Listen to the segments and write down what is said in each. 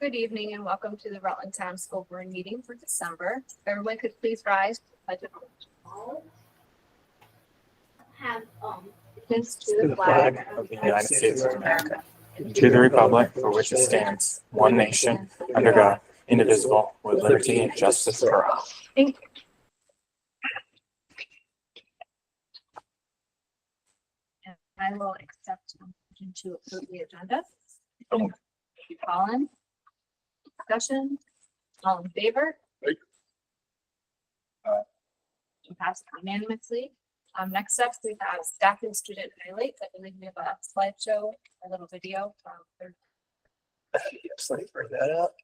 Good evening and welcome to the Rutland Town School Board meeting for December. If everyone could please rise to the Pledge of Allegiance. Have allegiance to the flag of the United States of America, and to the republic for which it stands, one nation, under God, indivisible, with liberty and justice for all. Thank you. And I will accept a motion to approve the agenda. Colin? Discussion? All in favor? Aye. To pass unanimously. Next up, we have staff and student highlights. I believe we have a slideshow, a little video from third. Yes, let me bring that up.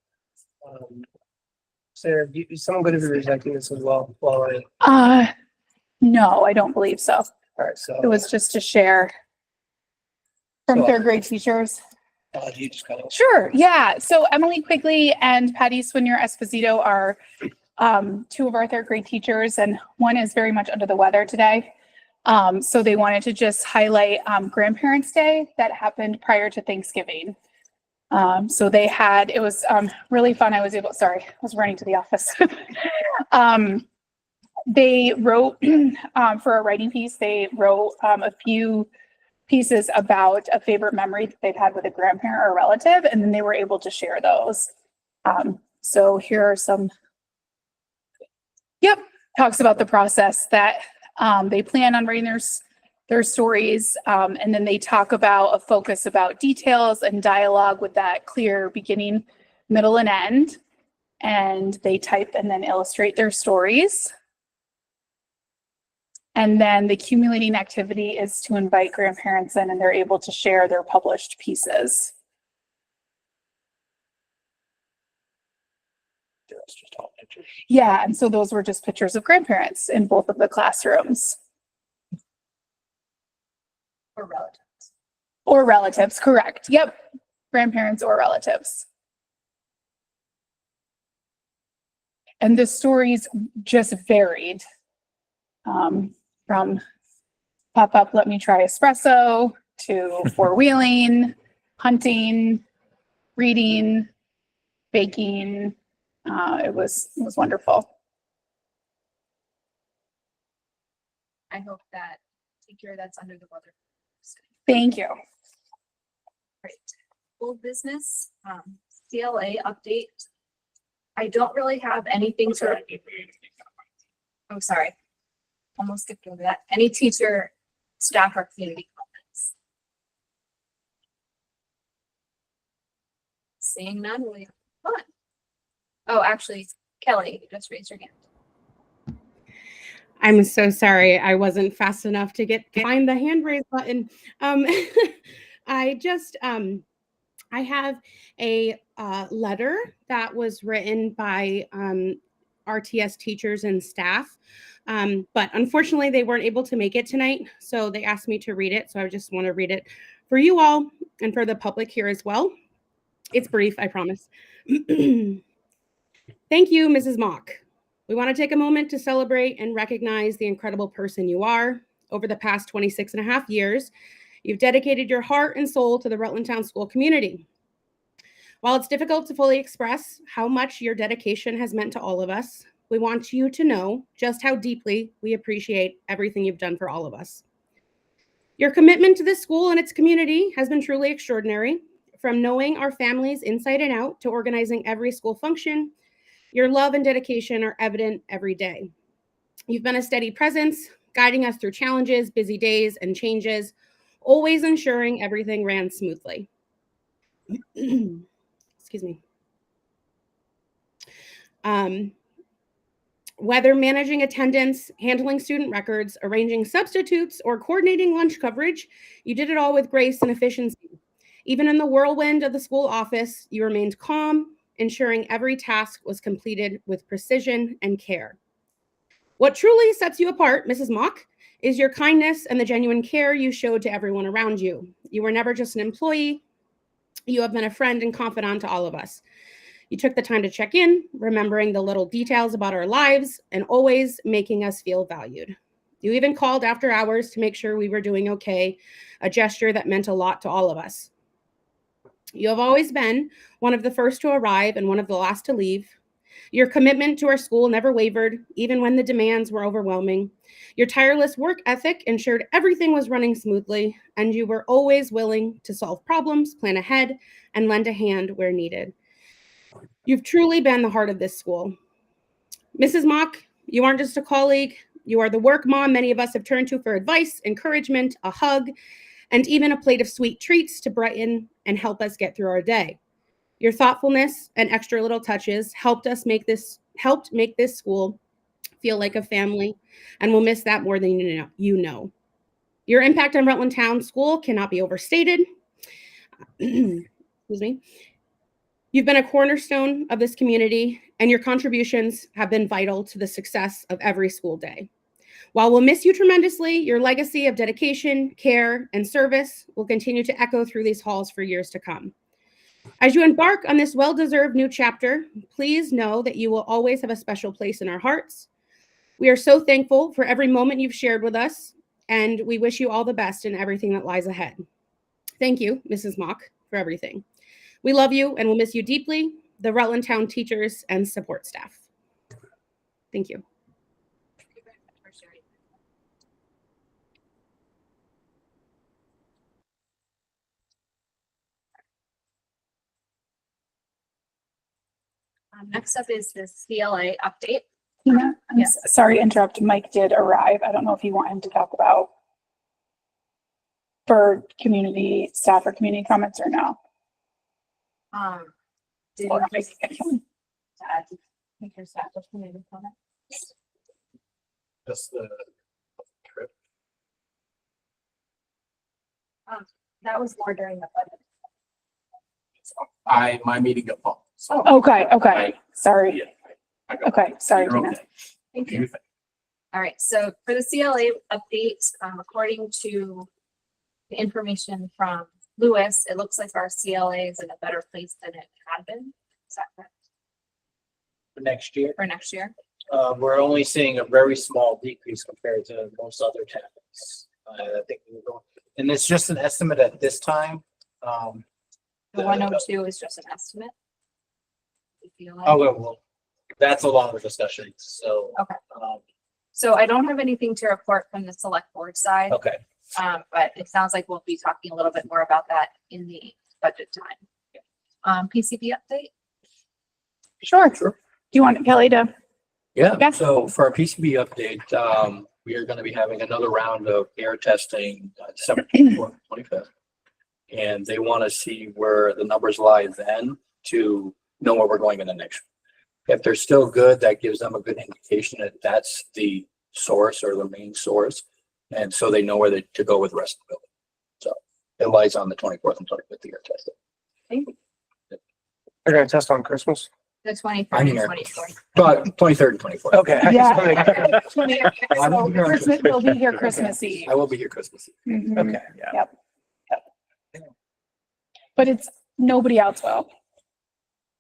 Sarah, is someone going to be rejecting this as well? No, I don't believe so. All right, so It was just to share from So- third grade teachers. do you just kind of Sure, yeah. So Emily Quigley and Patty Swinier Esposito are two of our third grade teachers, and one is very much under the weather today. So they wanted to just highlight Grandparents' Day that happened prior to Thanksgiving. So they had, it was really fun. I was running to the office. They wrote for a writing piece, they wrote a few pieces about a favorite memory that they've had with a grandparent or a relative, and then they were able to share those. So here are some, talks about the process that they plan on writing their stories, and then they talk about a focus about details and dialogue with that clear beginning, middle, and end. And they type and then illustrate their stories. And then the accumulating activity is to invite grandparents in, and they're able to share their published pieces. it's just all pictures? Yeah, and so those were just pictures of grandparents in both of the classrooms. Or relatives. Or relatives, correct. Yep, grandparents or relatives. And the stories just varied from pop-up, let me try espresso, to four-wheeling, hunting, reading, baking. It was wonderful. I hope that teacher that's under the weather. Thank you. Great. Old business, CLA update. I don't really have anything to. Oh, sorry. Almost skipped over that. Any teacher, staff, or community comments? Seeing none, we have fun. Oh, actually, Kelly, you just raised your hand. I'm so sorry. I wasn't fast enough to find the hand raise button. I have a letter that was written by RTS teachers and staff, but unfortunately they weren't able to make it tonight. So they asked me to read it. So I just want to read it for you all and for the public here as well. It's brief, I promise. Thank you, Mrs. Mock. We want to take a moment to celebrate and recognize the incredible person you are. Over the past 26 and a half years, you've dedicated your heart and soul to the Rutland Town School community. While it's difficult to fully express how much your dedication has meant to all of us, we want you to know just how deeply we appreciate everything you've done for all of us. Your commitment to this school and its community has been truly extraordinary. From knowing our families inside and out to organizing every school function, your love and dedication are evident every day. You've been a steady presence, guiding us through challenges, busy days, and changes, always ensuring everything ran smoothly. Excuse me. Whether managing attendance, handling student records, arranging substitutes, or coordinating lunch coverage, you did it all with grace and efficiency. Even in the whirlwind of the school office, you remained calm, ensuring every task was completed with precision and care. What truly sets you apart, Mrs. Mock, is your kindness and the genuine care you showed to everyone around you. You were never just an employee. You have been a friend and confidant to all of us. You took the time to check in, remembering the little details about our lives and always making us feel valued. You even called after hours to make sure we were doing okay, a gesture that meant a lot to all of us. You have always been one of the first to arrive and one of the last to leave. Your commitment to our school never wavered, even when the demands were overwhelming. Your tireless work ethic ensured everything was running smoothly, and you were always willing to solve problems, plan ahead, and lend a hand where needed. You've truly been the heart of this school. Mrs. Mock, you aren't just a colleague. You are the work mom many of us have turned to for advice, encouragement, a hug, and even a plate of sweet treats to brighten and help us get through our day. Your thoughtfulness and extra little touches helped make this school feel like a family, and we'll miss that more than you know. Your impact on Rutland Town School cannot be overstated. Excuse me. You've been a cornerstone of this community, and your contributions have been vital to the success of every school day. While we'll miss you tremendously, your legacy of dedication, care, and service will continue to echo through these halls for years to come. As you embark on this well-deserved new chapter, please know that you will always have a special place in our hearts. We are so thankful for every moment you've shared with us, and we wish you all the best in everything that lies ahead. Thank you, Mrs. Mock, for everything. We love you and will miss you deeply, the Rutland Town teachers and support staff. Thank you. Next up is the CLA update. Tina, I'm Yes. sorry to interrupt. Mike did arrive. I don't know if you want him to talk about for community staff or community comments or no. Did Or you Mike, I can- make your staff with community comment? Just the trip. That was more during the budget. My meeting got bumped. So Okay, sorry. I got- Okay, sorry, You're Tina. okay. Thank you. You think- All right, so for the CLA update, according to the information from Lewis, it looks like our CLA is in a better place than it had been. Is that correct? For next year, For next year? we're only seeing a very small decrease compared to most other towns. I think we're going, and it's just an estimate at this time. The 102 is just an estimate. The CLA. Oh, well, that's a longer discussion, so. Okay. So I don't have anything to report from the select board side. Okay, But it sounds like we'll be talking a little bit more about that in the budget time. PCB update? Sure. Do you want Kelly to? Yeah, Yeah. so for our PCB update, we are gonna be having another round of air testing December 25th. And they want to see where the numbers lie then to know where we're going in the next. If they're still good, that gives them a good indication that that's the source or the main source. And so they know where to go with the rest of the building. So it lies on the 24th and 25th to get tested. They're gonna test on Christmas? The 23rd I'm and here. 24th. But 23rd and 24th. Okay. Yeah. Okay, So Christmas, we'll be here Christmas Eve. I will be here Christmas Eve. Mhm. yeah. Yep. But it's, nobody else will.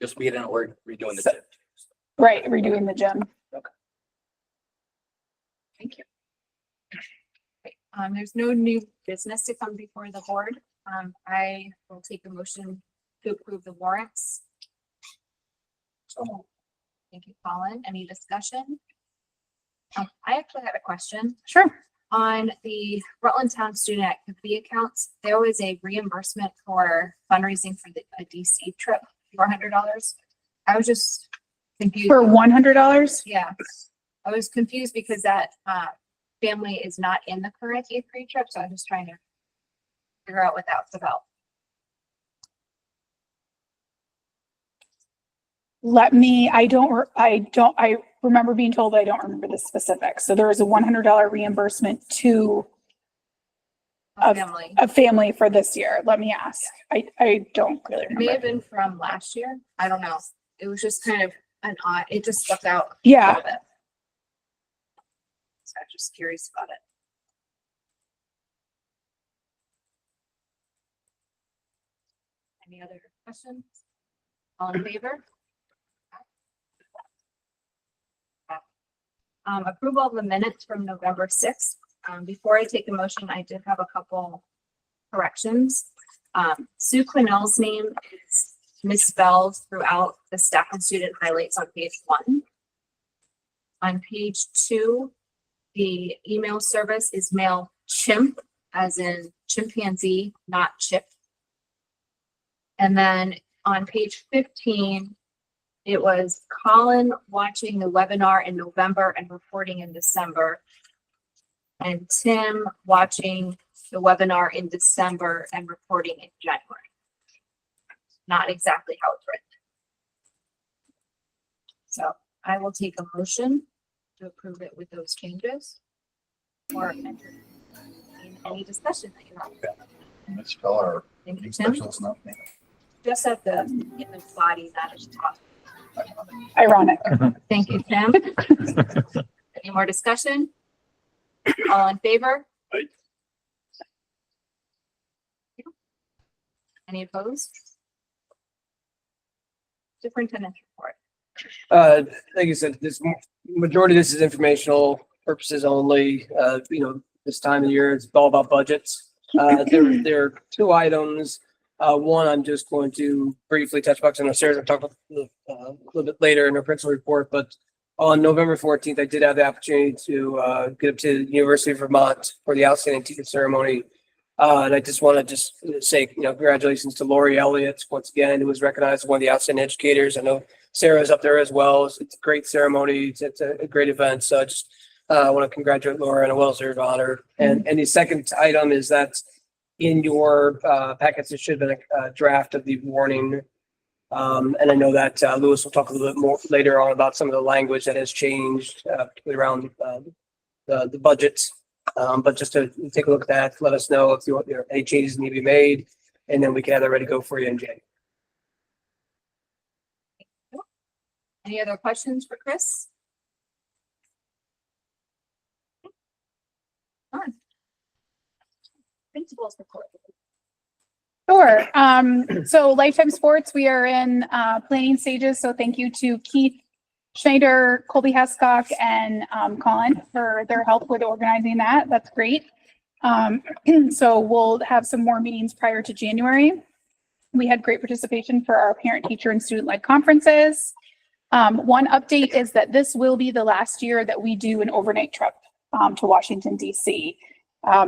Just be it and we're redoing the So- tip. Right, redoing the gym. Thank you. Okay, there's no new business to come before the board. I will take a motion to approve the warrants. Thank you, Colin. Any discussion? I actually had a question. Sure. On the Rutland Town Student Activity accounts, there was a reimbursement for fundraising for a DC trip, $400. I was just confused. For $100? Yeah, I was confused because that family is not in the current eighth grade trip, so I'm just trying to figure out what that was about. I remember being told, but I don't remember the specifics. So there is a $100 reimbursement to A Of- family. a family for this year. Let me ask. I don't really It may have remember. been from last year. I don't know. It was just kind of an odd, it just stuck out. a Yeah. little bit. So I'm just curious about it. Any other questions? All in favor? Approval of the minutes from November 6th. Before I take a motion, I did have a couple corrections. Sue Quinnell's name is misspelled throughout the staff and student highlights on page 1. On page 2, the email service is mail chimp, as in chimpanzee, not chip. And then on page 15, it was Colin watching the webinar in November and reporting in December. And Tim watching the webinar in December and reporting in January. Not exactly how it's written. So I will take a motion to approve it with those changes. Or entertain any discussion that you have. Let's spell our Thank you, Tim. specials not name. Just at the, in the body, that is top. Ironic. Thank you, Tim. Any more discussion? All in favor? Aye. Any opposed? Superintendent report. Like I said, this majority of this is informational purposes only. This time of year, it's all about budgets. There are 2 items. One, I'm just going to briefly touch back. I know Sarah's going to talk about a little bit later in her principal report, but on November 14th, I did have the opportunity to get up to the University of Vermont for the outstanding teacher ceremony. And I just want to say, congratulations to Lori Elliott once again, who was recognized as one of the outstanding educators. I know Sarah's up there as well. It's a great ceremony. It's a great event. So I just want to congratulate Laura on a well-deserved honor. And the second item is that in your packets, there should have been a draft of the warning. And I know that Lewis will talk a little bit more later on about some of the language that has changed, particularly around the budgets. But just to take a look at that, let us know if there are any changes need to be made, and then we can have that ready to go for you in January. Any other questions for Chris? None. Principals report. Sure. So Lifetime Sports, we are in planning stages. So thank you to Keith Schneider, Colby Hescock, and Colin for their help with organizing that. That's great. So we'll have some more meetings prior to January. We had great participation for our parent, teacher, and student-led conferences. One update is that this will be the last year that we do an overnight trip to Washington, D.C.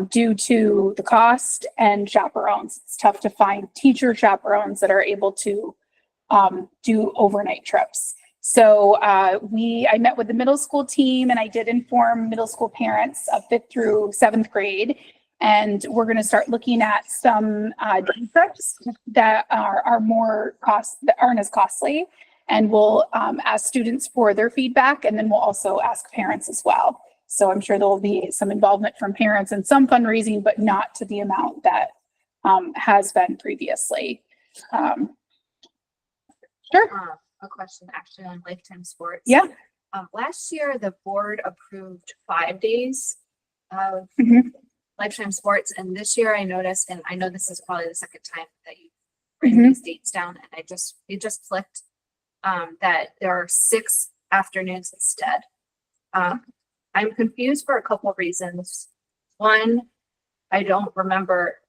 Due to the cost and chaperones. It's tough to find teacher chaperones that are able to do overnight trips. So I met with the middle school team, and I did inform middle school parents of 5th through 7th grade. And we're going to start looking at some day trips that are more that aren't as costly. And we'll ask students for their feedback, and then we'll also ask parents as well. So I'm sure there will be some involvement from parents and some fundraising, but not to the amount that has been previously. Sure. A question actually on Lifetime Sports. Yeah. Last year, the board approved 5 days of Mhm. Lifetime Sports, and this year I noticed, and I know this is probably the second time that you've written these dates down, and it just clicked that there are 6 afternoons instead. I'm confused for a couple of reasons. One, I don't remember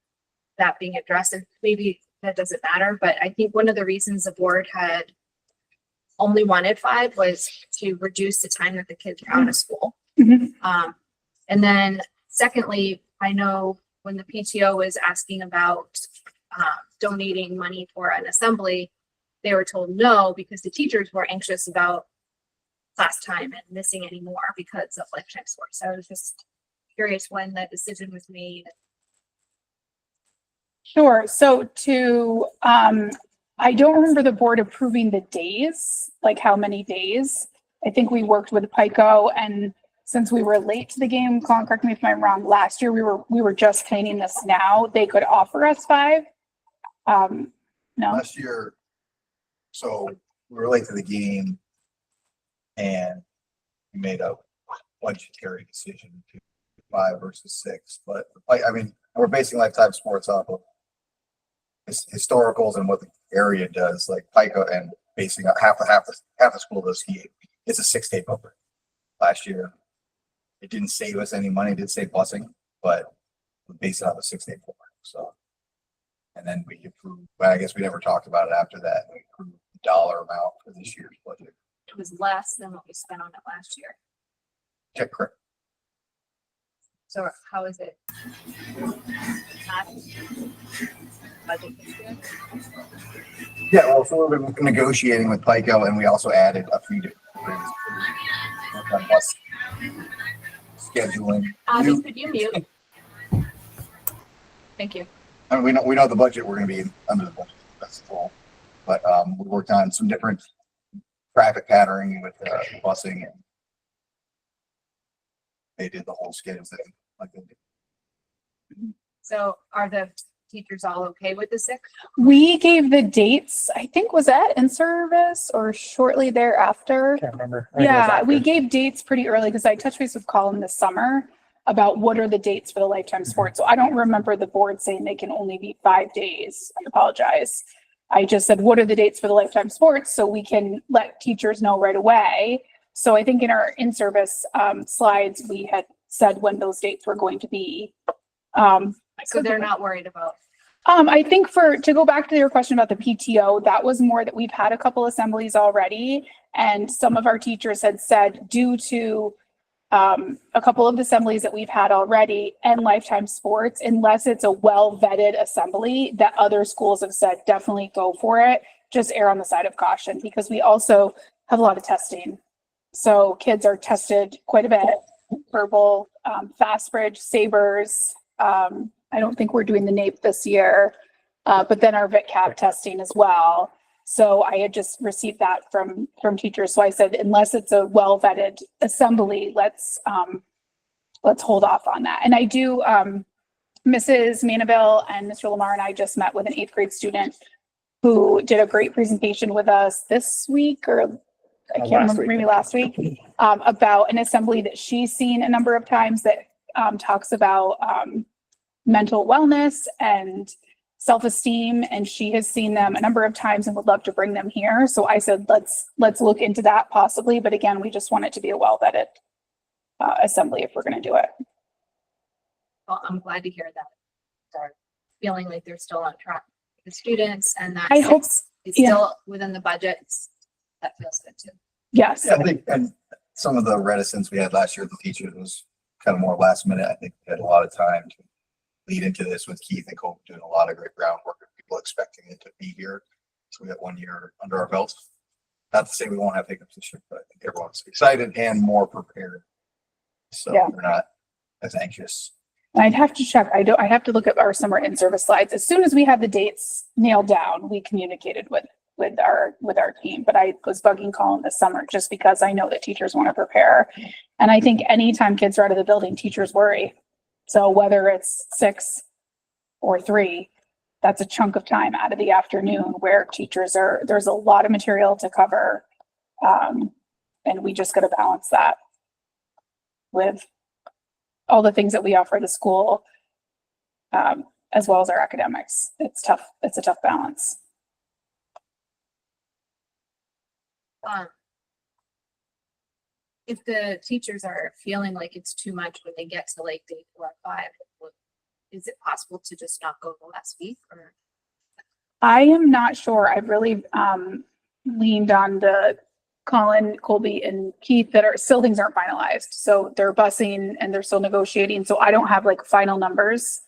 that being addressed, and maybe that doesn't matter, but I think one of the reasons the board had only wanted 5 was to reduce the time that the kids are out of school. Mhm. And then secondly, I know when the PTO was asking about donating money for an assembly, they were told no, because the teachers were anxious about class time and missing any more because of Lifetime Sports. So I was just curious when that decision was made. Sure. So I don't remember the board approving the days, like how many days. I think we worked with PICO, and since we were late to the game, Colin, correct me if I'm wrong, last year we were just planning this now. They could offer us 5. No. Last year, so we were late to the game and we made a budgetary decision to 5 versus 6. But I mean, we're basing Lifetime Sports off of historicals and what the area does, like PICO, and basing out half the school does ski. It's a 6-day program. Last year, it didn't save us any money, it did save busing, but we based it on a 6-day program. So, And then we approved, well, I guess we never talked about it after that. We approved the dollar amount for this year's budget. It was less than what we spent on it last year. Check correct. So how is it? Not budget this year? Yeah, well, so we've been negotiating with Pico and we also added a few different things. Worked on bus scheduling. Avi, could you mute? Thank you. I mean, we know the budget, we're gonna be under the budget, that's the goal. But, we worked on some different traffic patterning with, busing and they did the whole schedule thing, like they did. So are the teachers all okay with the 6th? We gave the dates, I think was that in service or shortly thereafter? Can't remember. I think it was Yeah, we after. gave dates pretty early because I touched base with Colin this summer about what are the dates for the lifetime sport. So I don't remember the board saying they can only be 5 days. I apologize. I just said, what are the dates for the lifetime sports? So we can let teachers know right away. So I think in our in-service slides, we had said when those dates were going to be. So they're not worried about, I think to go back to your question about the PTO, that was more that we've had a couple assemblies already. And some of our teachers had said due to a couple of assemblies that we've had already and lifetime sports, unless it's a well vetted assembly that other schools have said, definitely go for it. Just err on the side of caution because we also have a lot of testing. So kids are tested quite a bit, verbal, Fastbridge, Sabres. I don't think we're doing the NAEP this year, but then our VITCAP testing as well. So I had just received that from teachers. So I said, unless it's a well vetted assembly, let's hold off on that. And I do, Mrs. Manaville and Mr. Lamar and I just met with an 8th grade student who did a great presentation with us this week, or I can't remember, maybe last week, about an assembly that she's seen a number of times that talks about mental wellness and self-esteem, and she has seen them a number of times and would love to bring them here. So I said, let's look into that possibly. But again, we just want it to be a well-vetted assembly if we're going to do it. well, I'm glad to hear that. They're feeling like they're still on track with the students and that I hope- 6 is yeah. still within the budgets. That feels good too. Yes. Yeah, I think, and some of the reticence we had last year with the teachers was kind of more last minute. I think we had a lot of time to lead into this with Keith and Cole doing a lot of great groundwork and people expecting it to be here. So we got 1 year under our belts. Not to say we won't have hiccups this year, but I think everyone's excited and more prepared. So Yeah. we're not as anxious. I'd have to check. I have to look at our summer in-service slides. As soon as we had the dates nailed down, we communicated with our team. But I was bugging Colin this summer just because I know that teachers want to prepare. And I think anytime kids are out of the building, teachers worry. So whether it's 6 or 3, that's a chunk of time out of the afternoon where there's a lot of material to cover. And we just got to balance that with all the things that we offer the school, as well as our academics. It's tough. It's a tough balance. If the teachers are feeling like it's too much when they get to like day 4 or 5, is it possible to just not go the last week or? I am not sure. I've really leaned on the Colin, Colby, and Keith that things aren't finalized. So they're busing and they're still negotiating. So I don't have like final numbers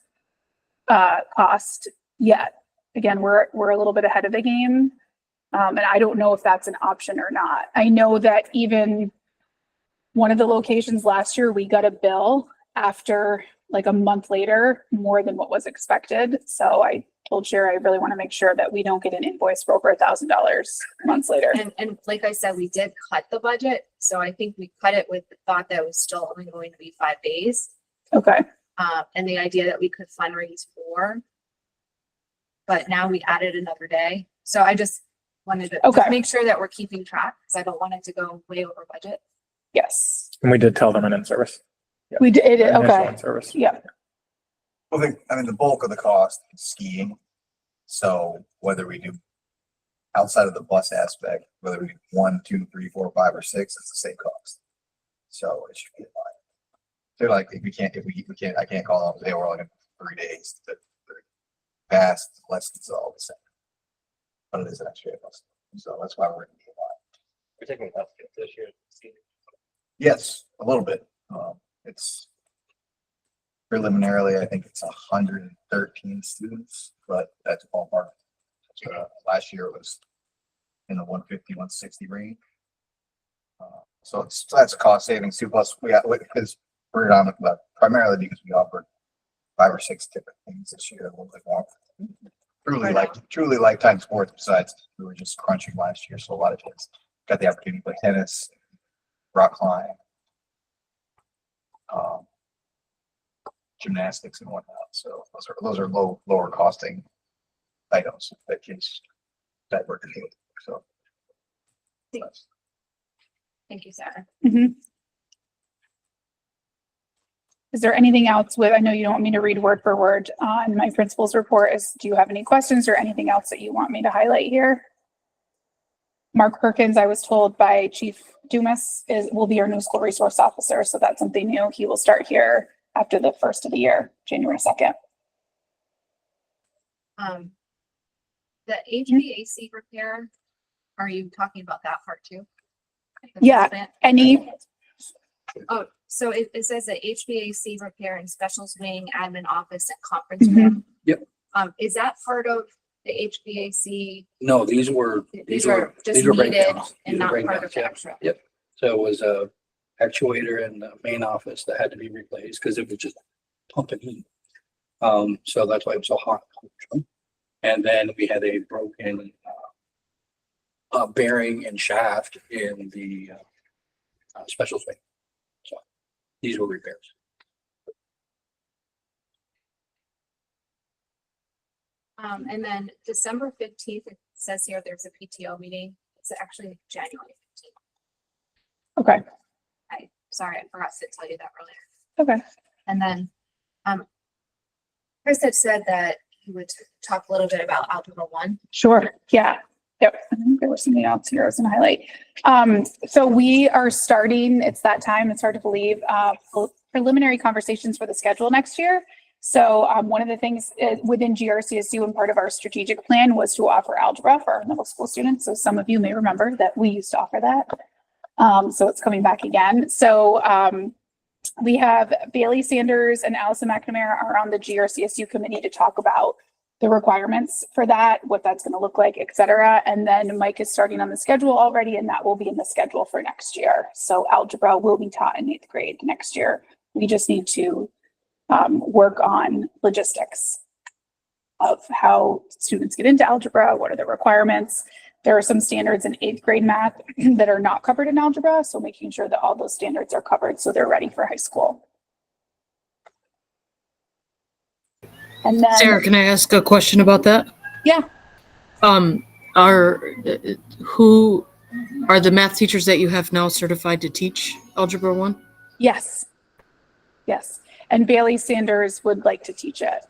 cost yet. Again, we're a little bit ahead of the game. And I don't know if that's an option or not. I know that even one of the locations last year, we got a bill after like a month later, more than what was expected. So I told Sherry, I really want to make sure that we don't get an invoice for over $1,000 months later. And like I said, we did cut the budget. So I think we cut it with the thought that it was still only going to be 5 days. Okay. And the idea that we could fundraise 4. But now we added another day. So I just wanted to Okay. make sure that we're keeping track because I don't want it to go way over budget. Yes. And we did tell them an in-service. We did. Initial Okay. in-service. Yeah. Well, the bulk of the cost is skiing. So whether we do outside of the bus aspect, whether we do 1, 2, 3, 4, 5, or 6, it's the same cost. So it should be fine. They're like, if we can't, I can't call them and say, we're only going 3 days. past, the lessons are all the same. But it is an extra lesson, so that's why we're. We're taking that this year. Yes, a little bit. It's preliminarily, I think it's 113 students, but that's ballpark. Last year it was in the 150, 160 range. So that's a cost savings too. Plus we got, because primarily because we offered 5 or 6 different things this year. A little bit more truly lifetime sports. Besides, we were just crunching last year, so a lot of kids got the opportunity to play tennis, rock climb, gymnastics and whatnot. So those are lower costing items that kids that were doing. So Thank you, Sarah. Mhm. Is there anything else I know you don't want me to read word for word on my principal's report. Do you have any questions or anything else that you want me to highlight here? Mark Perkins, I was told by Chief Dumas, will be our new school resource officer. So that's something new. He will start here after the first of the year, January 2nd. The HVAC repair, are you talking about that part too? Yeah, Oh, so it says that HVAC repair and specials wing, admin office and conference room. Yep. Is that part of the HVAC? No, these were These are just needed breakdowns. and These are not part breakdowns, of the yeah. extra. Yep. So it was a actuator in the main office that had to be replaced because it was just pumping heat. So that's why it was so hot. And then we had a broken bearing and shaft in the special wing. So these were repairs. And then December 15th, it says here there's a PTO meeting. It's actually January 15th. Okay. Sorry, I forgot to tell you that earlier. Okay. And then, Chris had said that he would talk a little bit about Algebra 1. Sure. Yeah. Yep. I think there was something else here I was going to highlight. So we are starting, it's that time, it's hard to believe, preliminary conversations for the schedule next year. So one of the things within GRCSU and part of our strategic plan was to offer algebra for our middle school students. So some of you may remember that we used to offer that. So it's coming back again. So we have Bailey Sanders and Allison McNamara are on the GRCSU committee to talk about the requirements for that, what that's going to look like, et cetera. And then Mike is starting on the schedule already, and that will be in the schedule for next year. So algebra will be taught in 8th grade next year. We just need to work on logistics of how students get into algebra, what are the requirements. There are some standards in 8th grade math that are not covered in algebra, so making sure that all those standards are covered so they're ready for high school. And then, Sarah, can I ask a question about that? Yeah. Who are the math teachers that you have now certified to teach Algebra 1? Yes. Yes. And Bailey Sanders would like to teach it.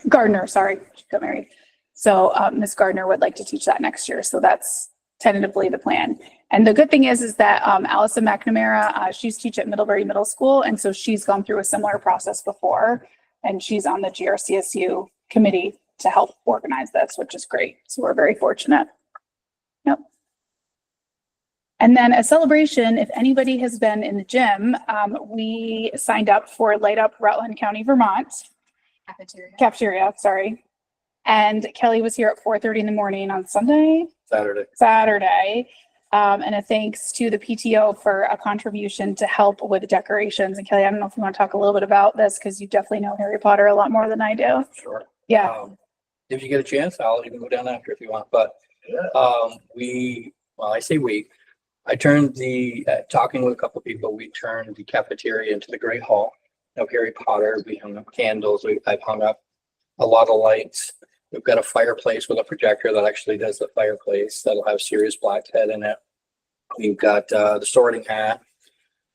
Gardner, sorry, she got married. So Ms. Gardner would like to teach that next year. So that's tentatively the plan. And the good thing is that Allison McNamara, she's teach at Middlebury Middle School. And so she's gone through a similar process before. And she's on the GRCSU committee to help organize this, which is great. So we're very fortunate. Yep. And then a celebration, if anybody has been in the gym, we signed up for Light Up Rutland County, Vermont. Cafeteria, sorry. And Kelly was here at 4:30 in the morning on Saturday. And a thanks to the PTO for a contribution to help with the decorations. And Kelly, I don't know if you want to talk a little bit about this because you definitely know Harry Potter a lot more than I do. Sure. Yeah. If you get a chance, I'll even go down after if you want. But I turned talking with a couple of people, we turned the cafeteria into the Great Hall of Harry Potter. We hung up candles. I've hung up a lot of lights. We've got a fireplace with a projector that actually does the fireplace. That'll have Sirius Blackhead in it. We've got the sorting hat.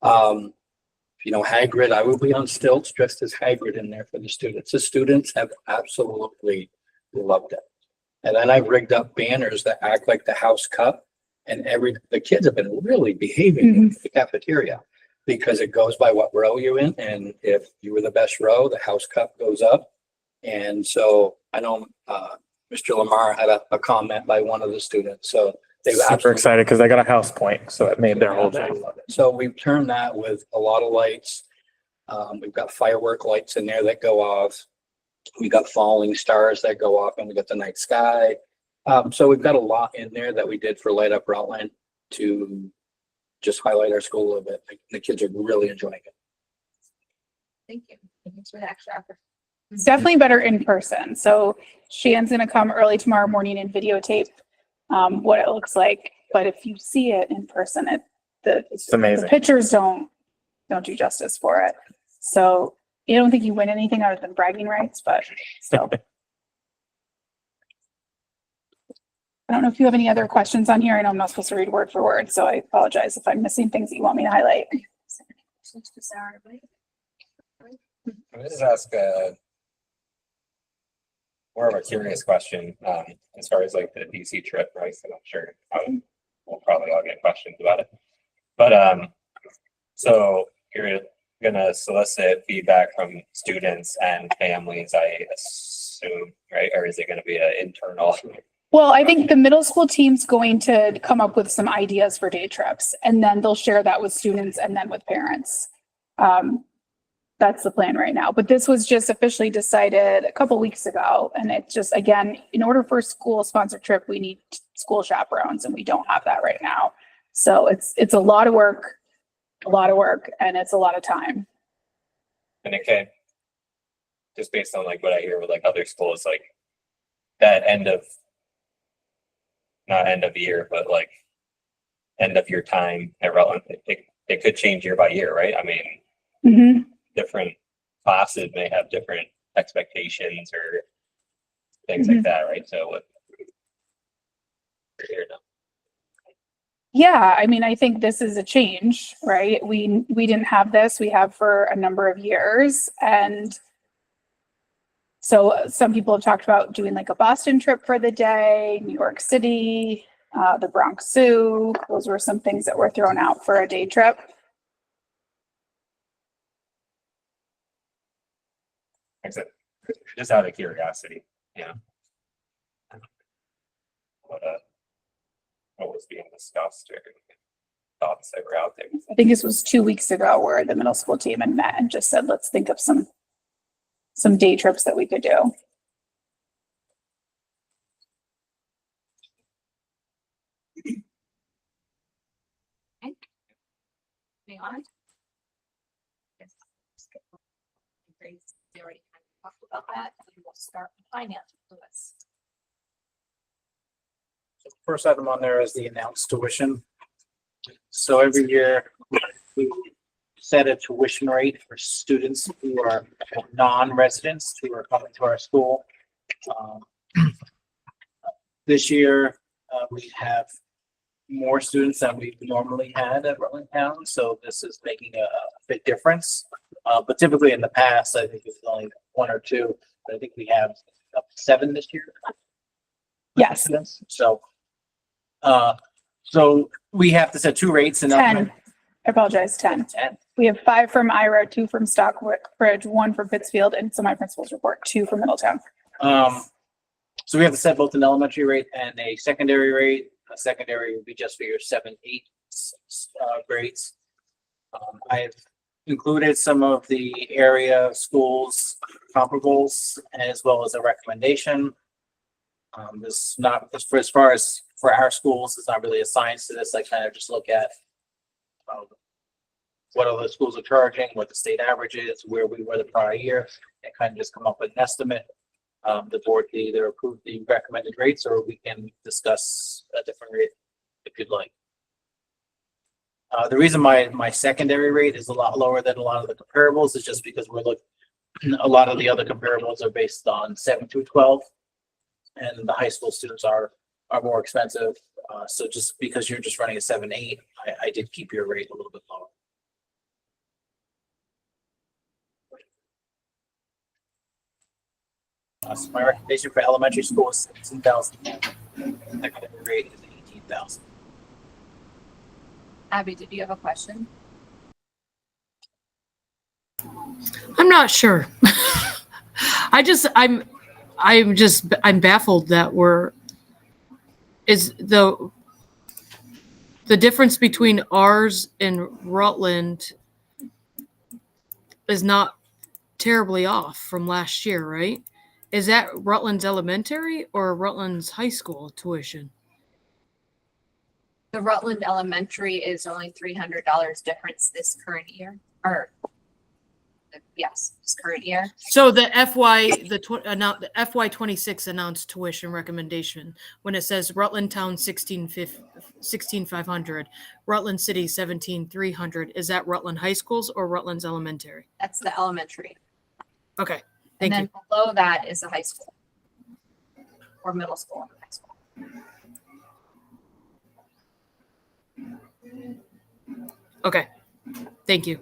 Hagrid, I will be on stilts dressed as Hagrid in there for the students. The students have absolutely loved it. And then I've rigged up banners that act like the house cup. And the kids have been really behaving in the cafeteria because it goes by what row you're in. And if you were the best row, the house cup goes up. And so I know, Mr. Lamar had a comment by one of the students, so they were Super absolutely. excited because they got a house point, so it made their whole day. So we've turned that with a lot of lights. We've got firework lights in there that go off. We got falling stars that go off, and we got the night sky. So we've got a lot in there that we did for Light Up Rutland to just highlight our school a little bit. The kids are really enjoying it. Thank you. Thanks for the extra effort. It's definitely better in person. So Shan's gonna come early tomorrow morning and videotape what it looks like. But if you see it in person, It's the amazing. pictures don't do justice for it. So I don't think you win anything other than bragging rights, but still. I don't know if you have any other questions on here. I know I'm not supposed to read word for word, so I apologize if I'm missing things that you want me to highlight. Can I just ask more of a curious question, as far as like the DC trip, right? So I'm sure we'll probably all get questions about it. But so you're gonna solicit feedback from students and families, I assume, right? Or is it gonna be an internal? Well, I think the middle school team's going to come up with some ideas for day trips, and then they'll share that with students and then with parents. That's the plan right now, but this was just officially decided a couple weeks ago. And it just, again, in order for a school sponsored trip, we need school chaperones, and we don't have that right now. So it's a lot of work, and it's a lot of time. And it can, just based on like what I hear with like other schools, like that not end of year, but like end of your time at Rutland, it could change year by year, right? I mean, Mhm. different classes may have different expectations or things like that, right? So what? Yeah, I mean, I think this is a change, right? We didn't have this, we have for a number of years. And so some people have talked about doing like a Boston trip for the day, New York City, the Bronx Zoo. Those were some things that were thrown out for a day trip. Except just out of curiosity, you know, what was being discussed or thoughts that were out there. I think this was 2 weeks ago where the middle school team had met and just said, let's think of some day trips that we could do. Moving on. Yes. They already kind of talked about that, and we'll start with finance for us. First item on there is the announced tuition. So every year we set a tuition rate for students who are non-residents who are coming to our school. This year, we have more students than we've normally had at Rutland Town, so this is making a big difference. But typically in the past, I think it's only one or two, but I think we have up to 7 this year. Yes. So we have to set 2 rates and 10. I apologize, 10. 10. We have 5 from Ira, 2 from Stockbridge, 1 from Pittsfield, and so my principal's report, 2 from Middletown. So we have to set both an elementary rate and a secondary rate. A secondary would be just for your 7, 8 grades. I've included some of the area schools comparables as well as a recommendation. This not as far as for our schools, it's not really a science to this. I kind of just look at what other schools are charging, what the state average is, where we were the prior year, and kind of just come up with an estimate. The board can either approve the recommended rates or we can discuss a different rate if you'd like. The reason my secondary rate is a lot lower than a lot of the comparables is just because a lot of the other comparables are based on 7 through 12. And the high school students are more expensive. So just because you're just running a 7, 8, I did keep your rate a little bit lower. So my recommendation for elementary school is 17,000. Secondary rate is 18,000. Abby, did you have a question? I'm not sure. I'm baffled that the difference between ours and Rutland is not terribly off from last year, right? Is that Rutland's elementary or Rutland's high school tuition? The Rutland Elementary is only $300 difference this current year, or yes, this current year. So the FY 26 announced tuition recommendation, when it says Rutland Town 16,500, Rutland City 17,300, is that Rutland High Schools or Rutland's Elementary? That's the elementary. Okay, And thank then you. below that is the high school. Or middle school and high school. Okay, thank you.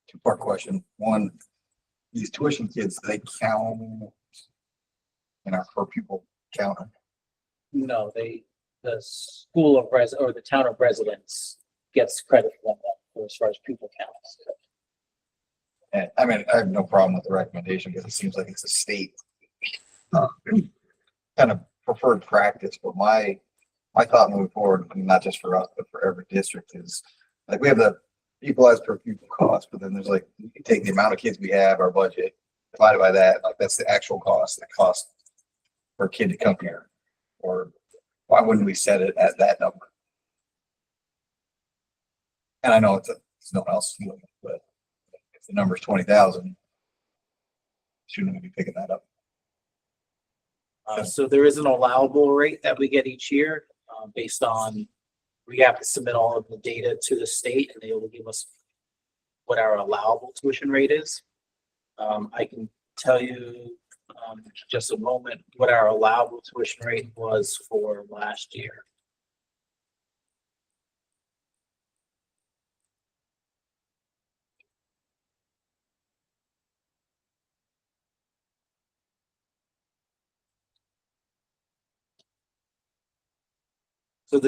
Two-part question. One, these tuition kids, they count in our per pupil count. No, the school of or the town of residence gets credit for that as far as pupil counts. And I mean, I have no problem with the recommendation because it seems like it's a state kind of preferred practice, but my thought moving forward, I mean, not just for us, but for every district is like we have the equalized per pupil cost, but then there's like, you take the amount of kids we have, our budget, divided by that, like that's the actual cost, the cost for a kid to come here. Or why wouldn't we set it at that number? And I know it's no one else doing it, but if the number is 20,000, shouldn't we be picking that up? So there is an allowable rate that we get each year, based on, we have to submit all of the data to the state and they will give us what our allowable tuition rate is. I can tell you, just a moment, what our allowable tuition rate was for last year. So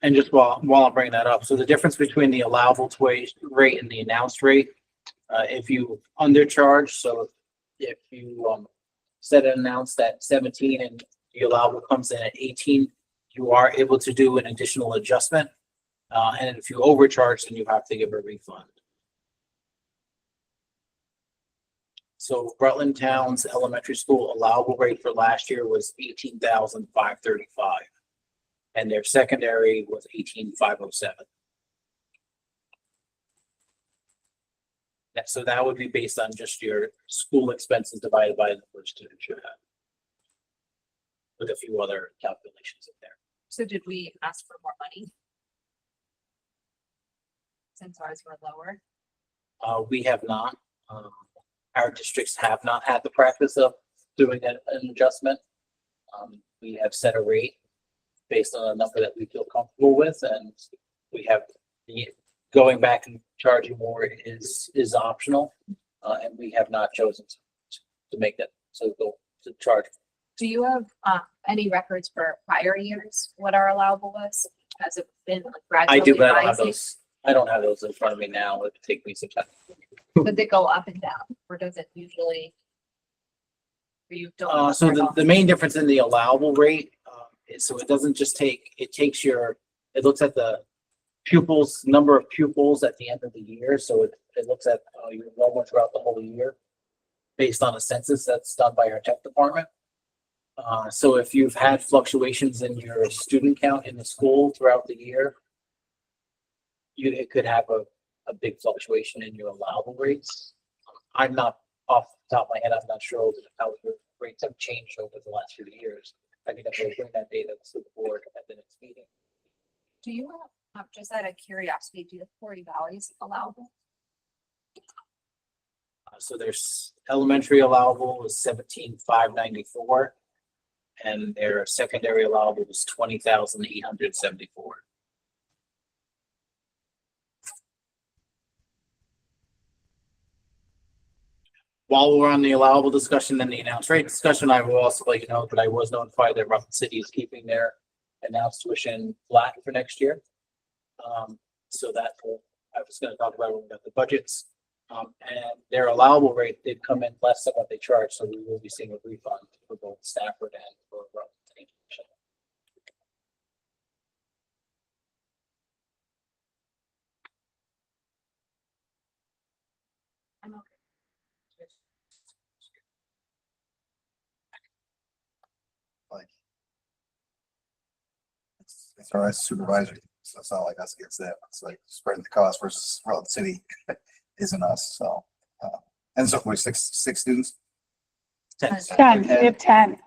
and just while I'm bringing that up, so the difference between the allowable tuition rate and the announced rate, if you undercharge, so if you set an announced at 17 and the allowable comes in at 18, you are able to do an additional adjustment. And if you overcharge, then you have to give a refund. So Rutland Town's elementary school allowable rate for last year was $18,535. And their secondary was $18,507. So that would be based on just your school expenses divided by the number of students you have, with a few other calculations in there. So did we ask for more money? Since ours were lower? We have not. Our districts have not had the practice of doing an adjustment. We have set a rate based on a number that we feel comfortable with, and we have going back and charging more is optional, and we have not chosen to make that, so go to charge. Do you have any records for prior years, what our allowable was? Has it been like I do, gradually but I don't have rising? those. I don't have those in front of me now. It would take me some time. Does it go up and down, or does it usually? Or you don't? So the main difference in the allowable rate is, so it doesn't just take, it takes it looks at the pupils, number of pupils at the end of the year. So it looks at your enrollment throughout the whole year based on a census that's done by our tech department. So if you've had fluctuations in your student count in the school throughout the year, it could have a big fluctuation in your allowable rates. I'm not, off the top of my head, I'm not sure how your rates have changed over the last few years. I think I will bring that data to the board at the next meeting. Do you have, just out of curiosity, do you have Corey Valley's allowable? So there's elementary allowable was 17,594, and their secondary allowable was 20,874. While we're on the allowable discussion and the announced rate discussion, I will also let you know that I was notified that Rutland City is keeping their announced tuition flat for next year. So that, I was gonna talk about when we got the budgets. And their allowable rate did come in less than what they charged, so we will be seeing a refund for both Stafford and for Rutland. I'm okay. Like. It's our supervisor, so it's not like us against them. It's like spreading the cost versus Rutland City isn't us, so. And so we're six students. 10, we have 10.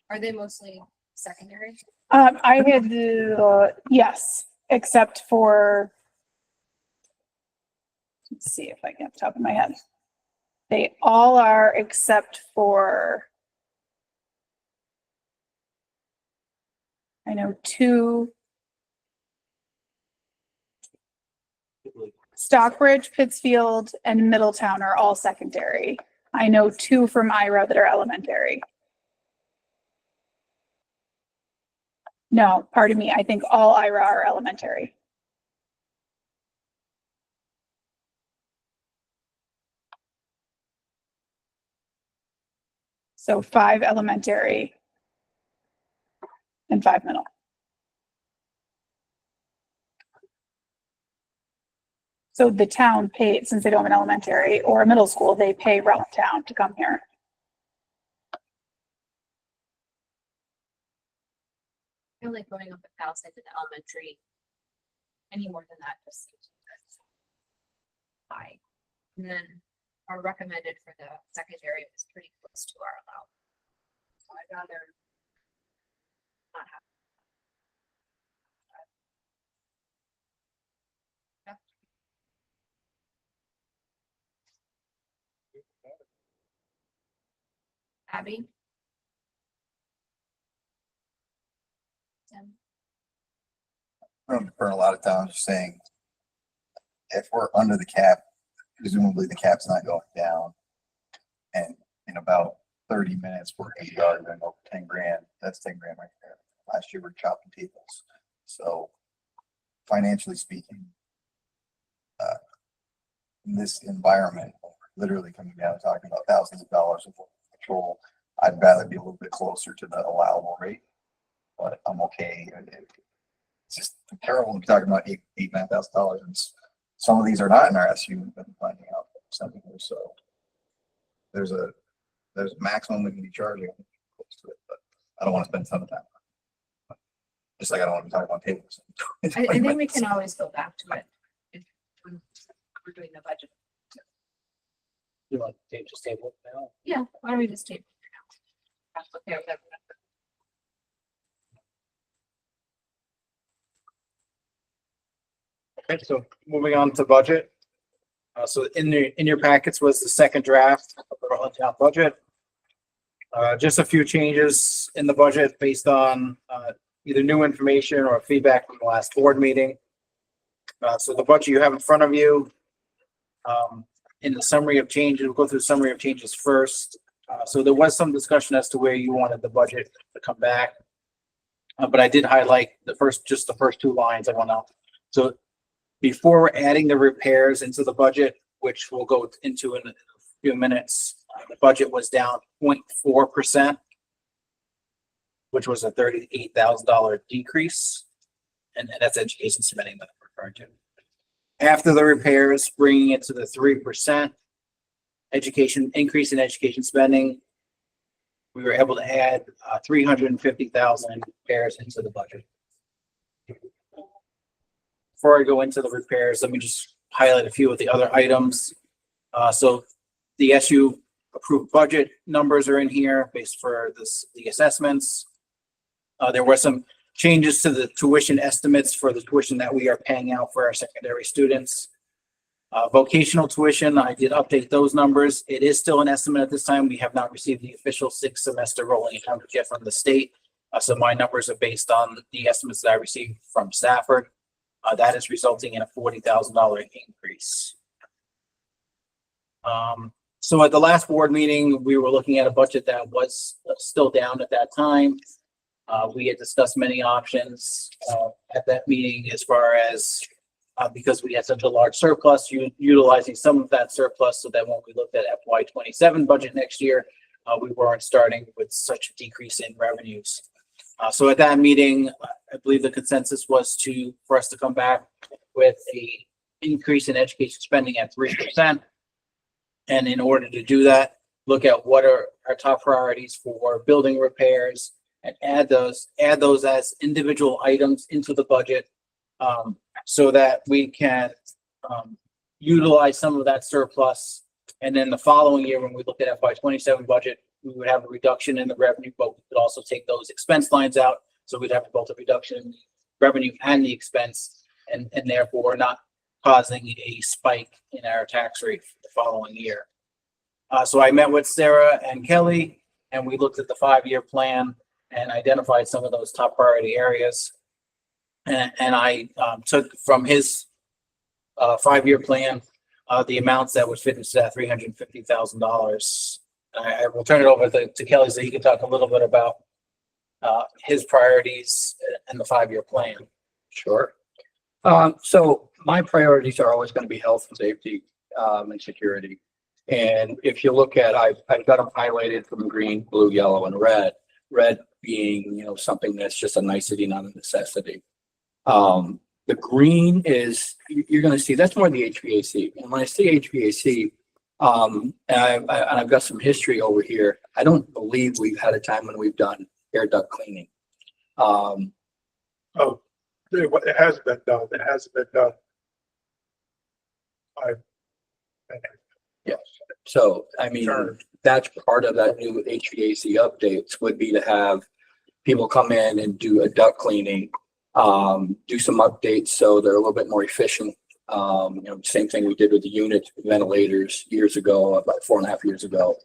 Are they mostly secondary? I had the, yes, except for, let's see if I can off the top of my head. They all are except for, I know 2, Stockbridge, Pittsfield, and Middletown are all secondary. I know 2 from IRA that are elementary. No, pardon me, I think all IRA are elementary. So 5 elementary and 5 middle. So the town paid, since they don't have an elementary or a middle school, they pay Rutland Town to come here. I feel like going up a thousand in elementary. Any more than that, just. High. And then our recommended for the secondary was pretty close to our allowed. So I'd rather. Not have. Abby? Tim? For a lot of towns, saying if we're under the cap, presumably the cap's not going down. And in about 30 minutes, we're going to be over 10 grand. That's 10 grand right there. Last year we're chopping tables. So financially speaking, in this environment, literally coming down and talking about thousands of dollars of control, I'd rather be a little bit closer to the allowable rate, but I'm okay. It's just terrible to be talking about $9,000. And some of these are not in our SU. We've been finding out something here. So there's a maximum we can be charging close to it, but I don't want to spend some time. Just like I don't want to be talking about tables. I think we can always go back to it. When we're doing the budget. You want to just table it now? Yeah, why don't we just table it now? That's okay with everyone. Okay, so moving on to budget. So in your packets was the second draft of the Rutland Town budget. Just a few changes in the budget based on either new information or feedback from the last board meeting. So the budget you have in front of you, in the summary of changes, we'll go through the summary of changes first. So there was some discussion as to where you wanted the budget to come back. But I did highlight just the first 2 lines I went out. So before we're adding the repairs into the budget, which we'll go into in a few minutes, the budget was down 0.4%, which was a $38,000 decrease. And that's education spending that I'm referring to. After the repairs, bringing it to the 3% increase in education spending, we were able to add 350,000 repairs into the budget. Before I go into the repairs, let me just highlight a few of the other items. So the SU approved budget numbers are in here based for the assessments. There were some changes to the tuition estimates for the tuition that we are paying out for our secondary students. Vocational tuition, I did update those numbers. It is still an estimate at this time. We have not received the official 6th semester rolling account yet from the state. So my numbers are based on the estimates that I received from Stafford. That is resulting in a $40,000 increase. So at the last board meeting, we were looking at a budget that was still down at that time. We had discussed many options at that meeting as far as because we had such a large surplus, utilizing some of that surplus so that when we looked at FY27 budget next year, we weren't starting with such a decrease in revenues. So at that meeting, I believe the consensus was for us to come back with a increase in education spending at 3%. And in order to do that, look at what are our top priorities for building repairs and add those as individual items into the budget, so that we can utilize some of that surplus. And then the following year, when we look at FY27 budget, we would have a reduction in the revenue, but we could also take those expense lines out. So we'd have both a reduction in the revenue and the expense, and therefore not causing a spike in our tax rate for the following year. So I met with Sarah and Kelly, and we looked at the 5-year plan and identified some of those top priority areas. And I took from his 5-year plan the amounts that would fit into that $350,000. I will turn it over to Kelly so he can talk a little bit about his priorities and the 5-year plan. Sure. So my priorities are always going to be health and safety, and security. And if you look at, I've got them highlighted from green, blue, yellow, and red. Red being, something that's just a nicety, not a necessity. The green is, you're going to see, that's more the HVAC. And when I say HVAC, and I've got some history over here. I don't believe we've had a time when we've done air duct cleaning. It has been done. It hasn't been done. Yes. So, I mean, that's part of that new HVAC updates would be to have people come in and do a duct cleaning, do some updates so they're a little bit more efficient. Same thing we did with the unit ventilators years ago, about 4.5 years ago.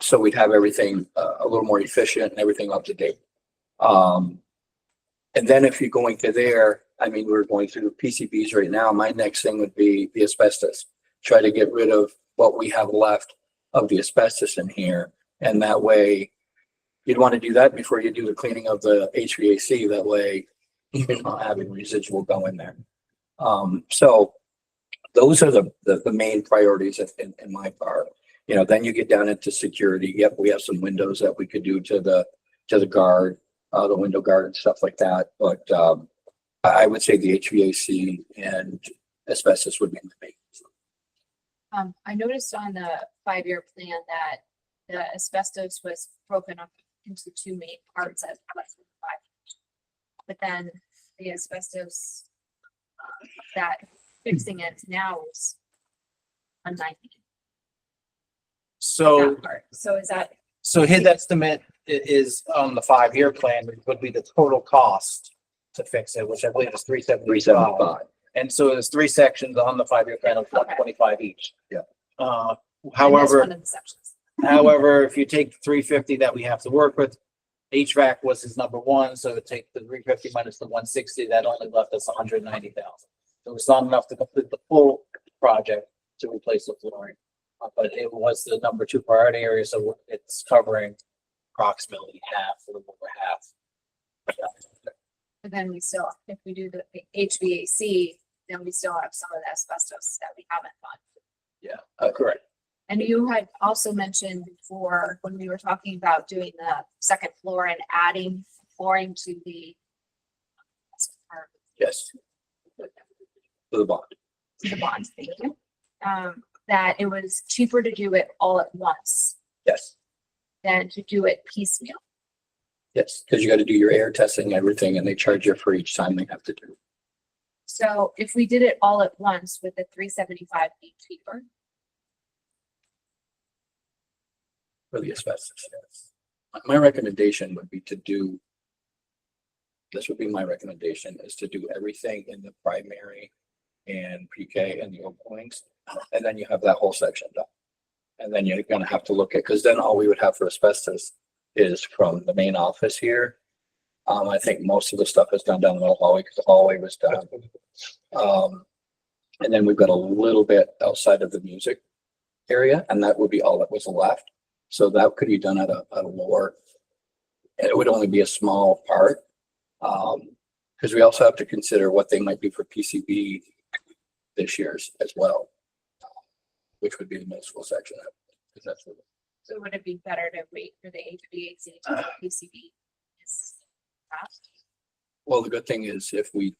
So we'd have everything a little more efficient and everything up to date. And then if you're going to there, I mean, we're going through PCBs right now. My next thing would be the asbestos. Try to get rid of what we have left of the asbestos in here. And that way, you'd want to do that before you do the cleaning of the HVAC. That way, you're not having residual go in there. So those are the main priorities in my part. Then you get down into security. Yep, we have some windows that we could do to the guard, the window guard and stuff like that. But I would say the HVAC and asbestos would be the main. I noticed on the 5-year plan that the asbestos was broken up into 2 main parts as 5. But then the asbestos that fixing it now is on 90. So, That part. So is that, so his estimate is on the 5-year plan would be the total cost to fix it, which I believe is 375. 375. And so there's 3 sections on the 5-year plan of 125 each. Yeah. and that's However, one of the sections. however, if you take the 350 that we have to work with, HVAC was his number 1, so it take the 350 minus the 160, that only left us 190,000. So it's not enough to complete the full project to replace the flooring. But it was the number 2 priority area, so it's covering approximately half, a little over half. But then we still, if we do the HVAC, then we still have some of the asbestos that we haven't done. Yeah, correct. And you had also mentioned before, when we were talking about doing the 2nd floor and adding flooring to the Yes. To the bond. bonds, thank you. That it was cheaper to do it all at once Yes. than to do it piecemeal. Yes. Because you got to do your air testing and everything, and they charge you for each time they have to do. So if we did it all at once, would the 375 be cheaper? For the asbestos, yes. My recommendation would be to do, this would be my recommendation, is to do everything in the primary and pre-K and the openings, and then you have that whole section done. And then you're gonna have to look at, because then all we would have for asbestos is from the main office here. I think most of the stuff is done down the middle hallway, because the hallway was done. And then we've got a little bit outside of the music area, and that would be all that was left. So that could be done at a lower, it would only be a small part. Because we also have to consider what they might do for PCB this year's as well, which would be the middle school section. Because that's what So would it be better to wait for the HVAC to the PCB? Is passed? Well, the good thing is if we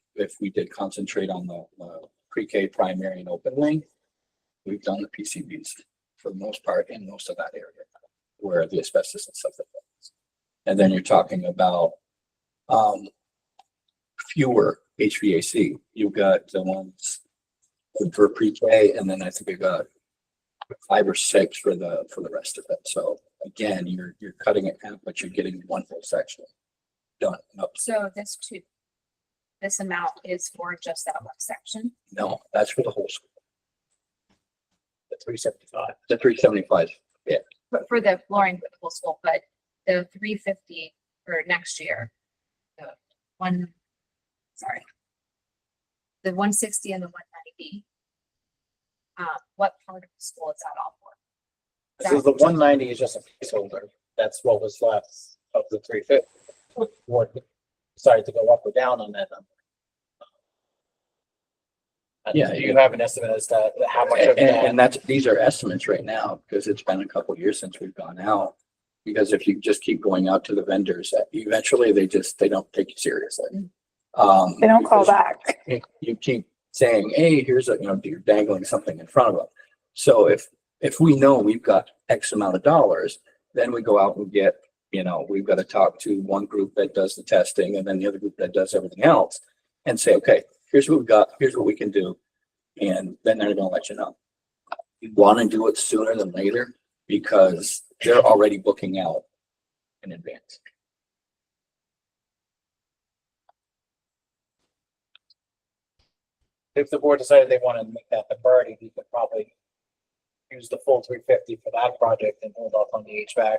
did concentrate on the pre-K primary and open wing, we've done the PCBs for the most part in most of that area where the asbestos and stuff like that. And then you're talking about fewer HVAC. You've got the ones for pre-K, and then I think we've got 5 or 6 for the rest of it. So again, you're cutting it half, but you're getting one whole section done. So this amount is for just that one section. No, that's for the whole school. The 375. The 375. But for the flooring for the whole school, but the 350 for next year, the 160 and the 190. What part of the school is that all for? So the 190 is just a placeholder. That's what was left of the 350. Board decided to go up or down on that number. Yeah, Do you have an estimate as to how much of that? And these are estimates right now, because it's been a couple of years since we've gone out. Because if you just keep going out to the vendors, eventually they don't take you seriously. They don't call back. You keep saying, hey, here's you're dangling something in front of them. So if we know we've got X amount of dollars, then we go out and get, we've got to talk to one group that does the testing and then the other group that does everything else and say, okay, here's what we've got, here's what we can do. And then they're going to let you know. You want to do it sooner than later because they're already booking out in advance. If the board decided they wanted to make that the priority, we could probably use the full 350 for that project and hold off on the HVAC.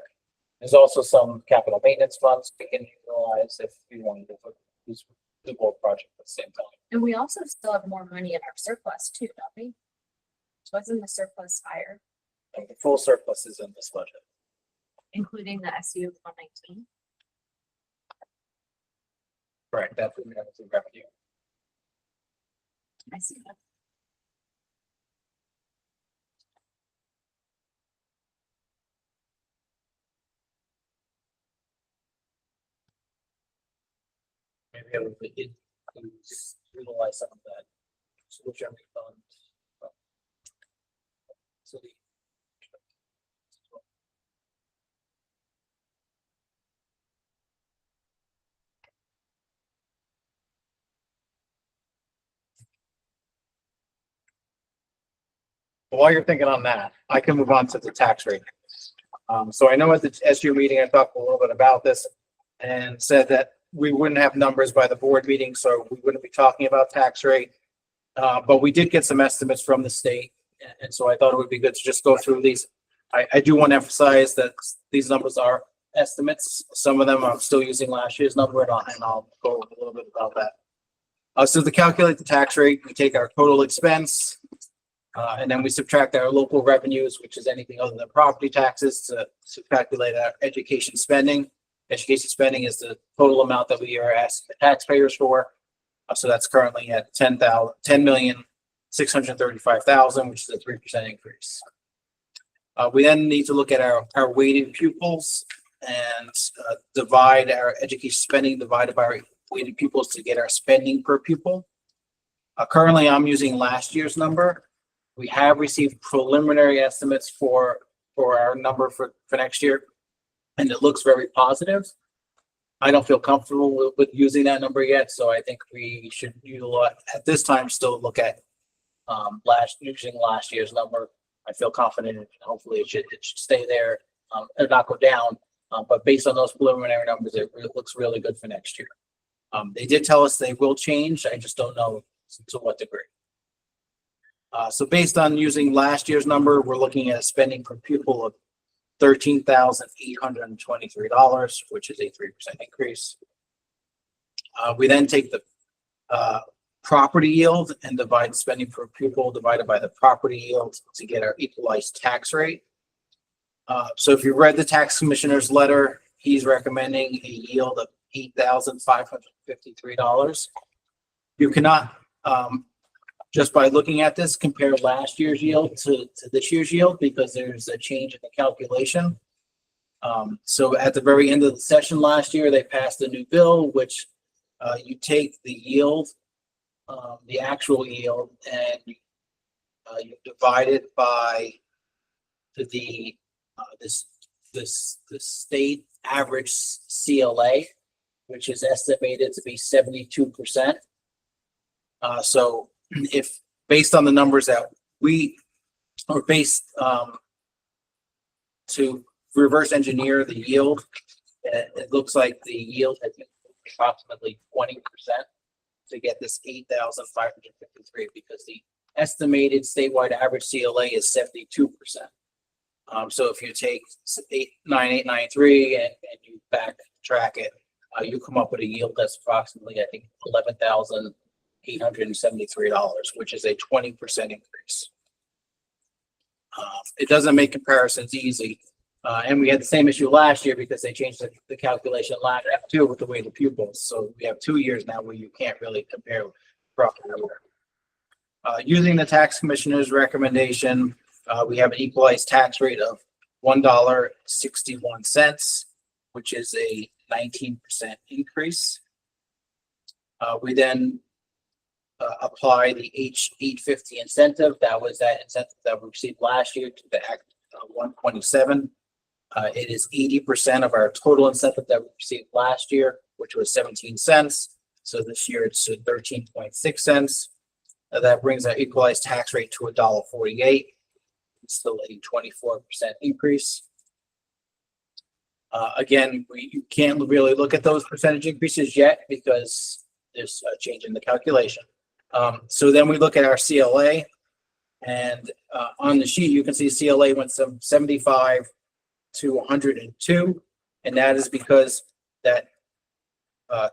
There's also some capital maintenance funds we can utilize if we wanted to use the whole project at the same time. And we also still have more money in our surplus too, don't we? Wasn't the surplus higher, And the full surplus is in this budget. including the SU 119? Correct. That's what we have to revenue. I see that. Maybe we could utilize some of that school general fund. So the while you're thinking on that, I can move on to the tax rate. So I know at the SU meeting, I talked a little bit about this and said that we wouldn't have numbers by the board meeting, so we wouldn't be talking about tax rate. But we did get some estimates from the state, and so I thought it would be good to just go through these. I do want to emphasize that these numbers are estimates. Some of them I'm still using last year's number, and I'll go over a little bit about that. So to calculate the tax rate, we take our total expense, and then we subtract our local revenues, which is anything other than property taxes, to calculate our education spending. Education spending is the total amount that we are asking the taxpayers for. So that's currently at $10,635,000, which is a 3% increase. We then need to look at our weighted pupils and divide our education spending divided by our weighted pupils to get our spending per pupil. Currently, I'm using last year's number. We have received preliminary estimates for our number for next year, and it looks very positive. I don't feel comfortable with using that number yet, so I think we should utilize, at this time, still look at using last year's number. I feel confident, and hopefully it should stay there, or not go down. But based on those preliminary numbers, it looks really good for next year. They did tell us they will change. I just don't know to what degree. So based on using last year's number, we're looking at a spending per pupil of $13,823, which is a 3% increase. We then take the property yield and divide spending per pupil divided by the property yield to get our equalized tax rate. So if you read the tax commissioner's letter, he's recommending a yield of $8,553. You cannot, just by looking at this, compare last year's yield to this year's yield because there's a change in the calculation. So at the very end of the session last year, they passed a new bill, which you take the yield, the actual yield, and you divide it by the state average CLA, which is estimated to be 72%. So if based on the numbers that we are based to reverse engineer the yield, it looks like the yield has been approximately 20% to get this 8,553 because the estimated statewide average CLA is 72%. So if you take 9893 and you backtrack it, you come up with a yield that's approximately, I think, $11,873, which is a 20% increase. It doesn't make comparisons easy. And we had the same issue last year because they changed the calculation last year too with the way the pupils. So we have 2 years now where you can't really compare properly. Using the tax commissioner's recommendation, we have an equalized tax rate of $1.61, which is a 19% increase. We then apply the H850 incentive. That was that incentive that we received last year to the Act 127. It is 80% of our total incentive that we received last year, which was 17 cents. So this year it's 13.6 cents. That brings our equalized tax rate to $1.48. It's still a 24% increase. Again, you can't really look at those percentage increases yet because there's a change in the calculation. So then we look at our CLA, and on the sheet you can see CLA went from 75 to 102, and that is because that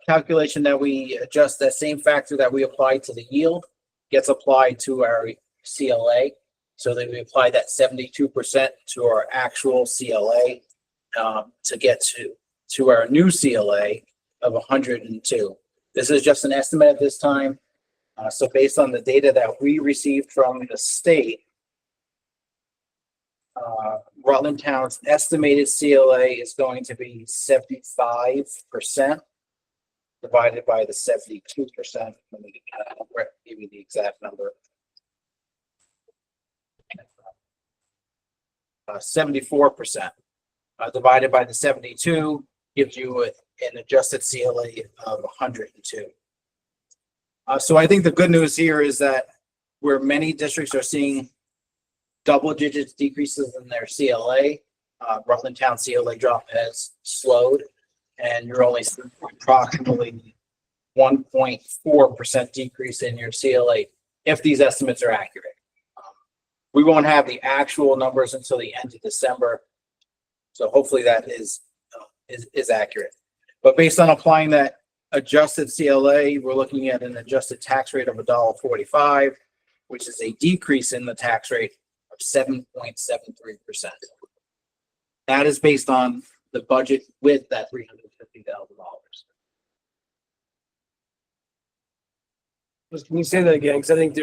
calculation that we adjust, that same factor that we applied to the yield gets applied to our CLA. So then we apply that 72% to our actual CLA to get to our new CLA of 102. This is just an estimate at this time. So based on the data that we received from the state, Rutland Town's estimated CLA is going to be 75% divided by the 72%. Let me give you the exact number. 74% divided by the 72 gives you an adjusted CLA of 102. So I think the good news here is that where many districts are seeing double digits decreases in their CLA, Rutland Town CLA drop has slowed, and you're only seeing approximately 1.4% decrease in your CLA if these estimates are accurate. We won't have the actual numbers until the end of December, so hopefully that is accurate. But based on applying that adjusted CLA, we're looking at an adjusted tax rate of $1.45, which is a decrease in the tax rate of 7.73%. That is based on the budget with that $350,000. Can you say that again? Because I think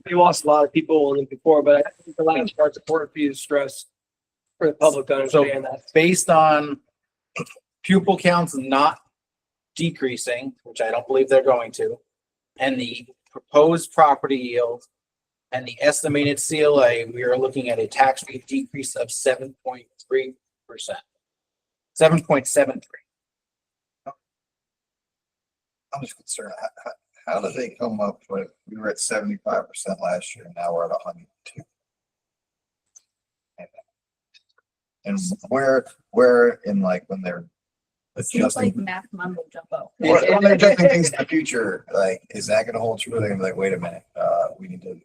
we lost a lot of people in it before, but I think the last part's important for you to stress for the public to understand that. Based on pupil counts not decreasing, which I don't believe they're going to, and the proposed property yield and the estimated CLA, we are looking at a tax rate decrease of 7.3%. 7.73. I'm just concerned, how did they come up with, we were at 75% last year, and now we're at 102? And where in like when they're It seems like adjusting, math mumbo jumbo. when they're adjusting things in the future, like, is that gonna hold true? They're gonna be like, wait a minute, we need to,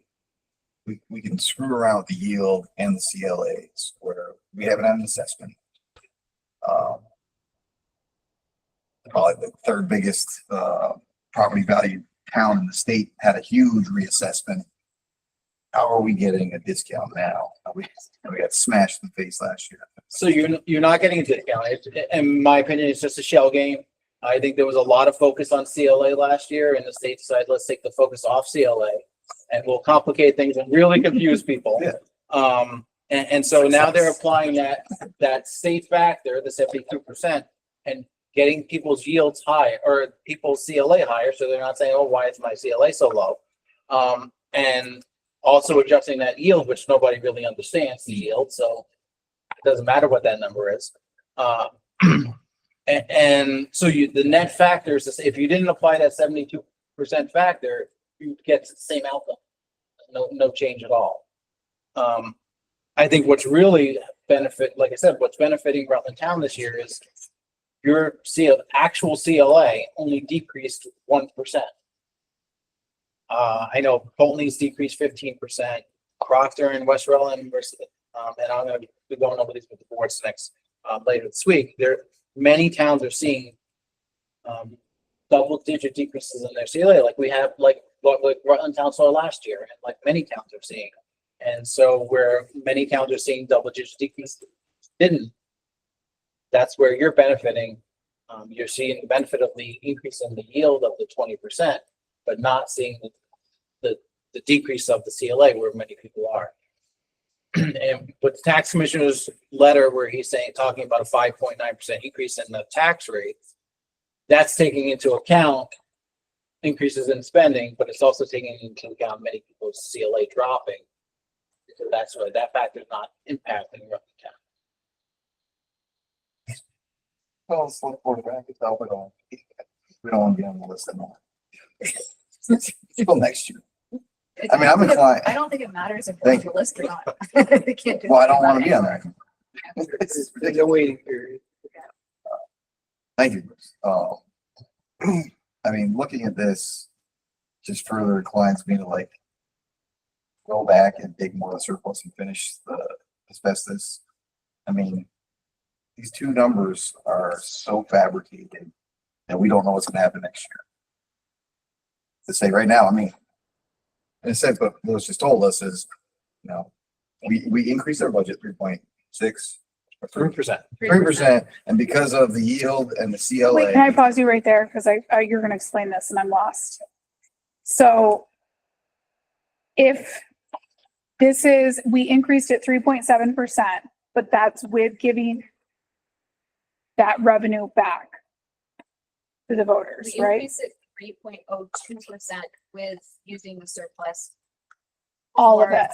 we can screw around with the yield and the CLAs where we haven't had an assessment. Probably the third biggest property value town in the state had a huge reassessment. How are we getting a discount now? We got smashed in the face last year. So you're not getting a discount. In my opinion, it's just a shell game. I think there was a lot of focus on CLA last year, and the state decided, let's take the focus off CLA, and we'll complicate things and really confuse people. Yeah. And so now they're applying that state factor, the 72%, and getting people's yields high, or people's CLA higher, so they're not saying, oh, why is my CLA so low? And also adjusting that yield, which nobody really understands the yield, so it doesn't matter what that number is. And so the net factor is, if you didn't apply that 72% factor, you get the same outcome. No change at all. I think what's really like I said, what's benefiting Rutland Town this year is your actual CLA only decreased 1%. I know Poltony's decreased 15%, Proctor and West Rutland, and I'm going to be going over these with the boards later this week. Many towns are seeing double-digit decreases in their CLA, like we have, like Rutland Town saw last year, and like many towns are seeing. And so where many towns are seeing double-digit decreases, that's where you're benefiting. You're seeing the benefit of the increase in the yield of the 20%, but not seeing the decrease of the CLA where many people are. And with the tax commissioner's letter where he's talking about a 5.9% increase in the tax rate, that's taking into account increases in spending, but it's also taking into account many people's CLA dropping. So that's why that factor is not impacting Rutland Town. Well, it's like quarterback, it's out, we don't want to be on the list anymore. Till next year. I mean, I'm inclined. I don't think it matters if we're on the list or not. They can't do Well, I don't anything want to be on about there. It's a waiting period. Thank you, Bruce. I mean, looking at this just further inclines me to like go back and dig more of the surplus and finish the asbestos. I mean, these two numbers are so fabricated that we don't know what's going to happen next year. To say right now, I mean, in a sense, what Louis just told us is, you know, we increased our budget 3.6 or 3%. 3%, and because of the yield and the CLA. Wait, can I pause you right there? Because you're going to explain this and I'm lost. So if we increased it 3.7%, but that's with giving that revenue back to the voters, We right? increased it 3.02% with using the surplus. All of for- it.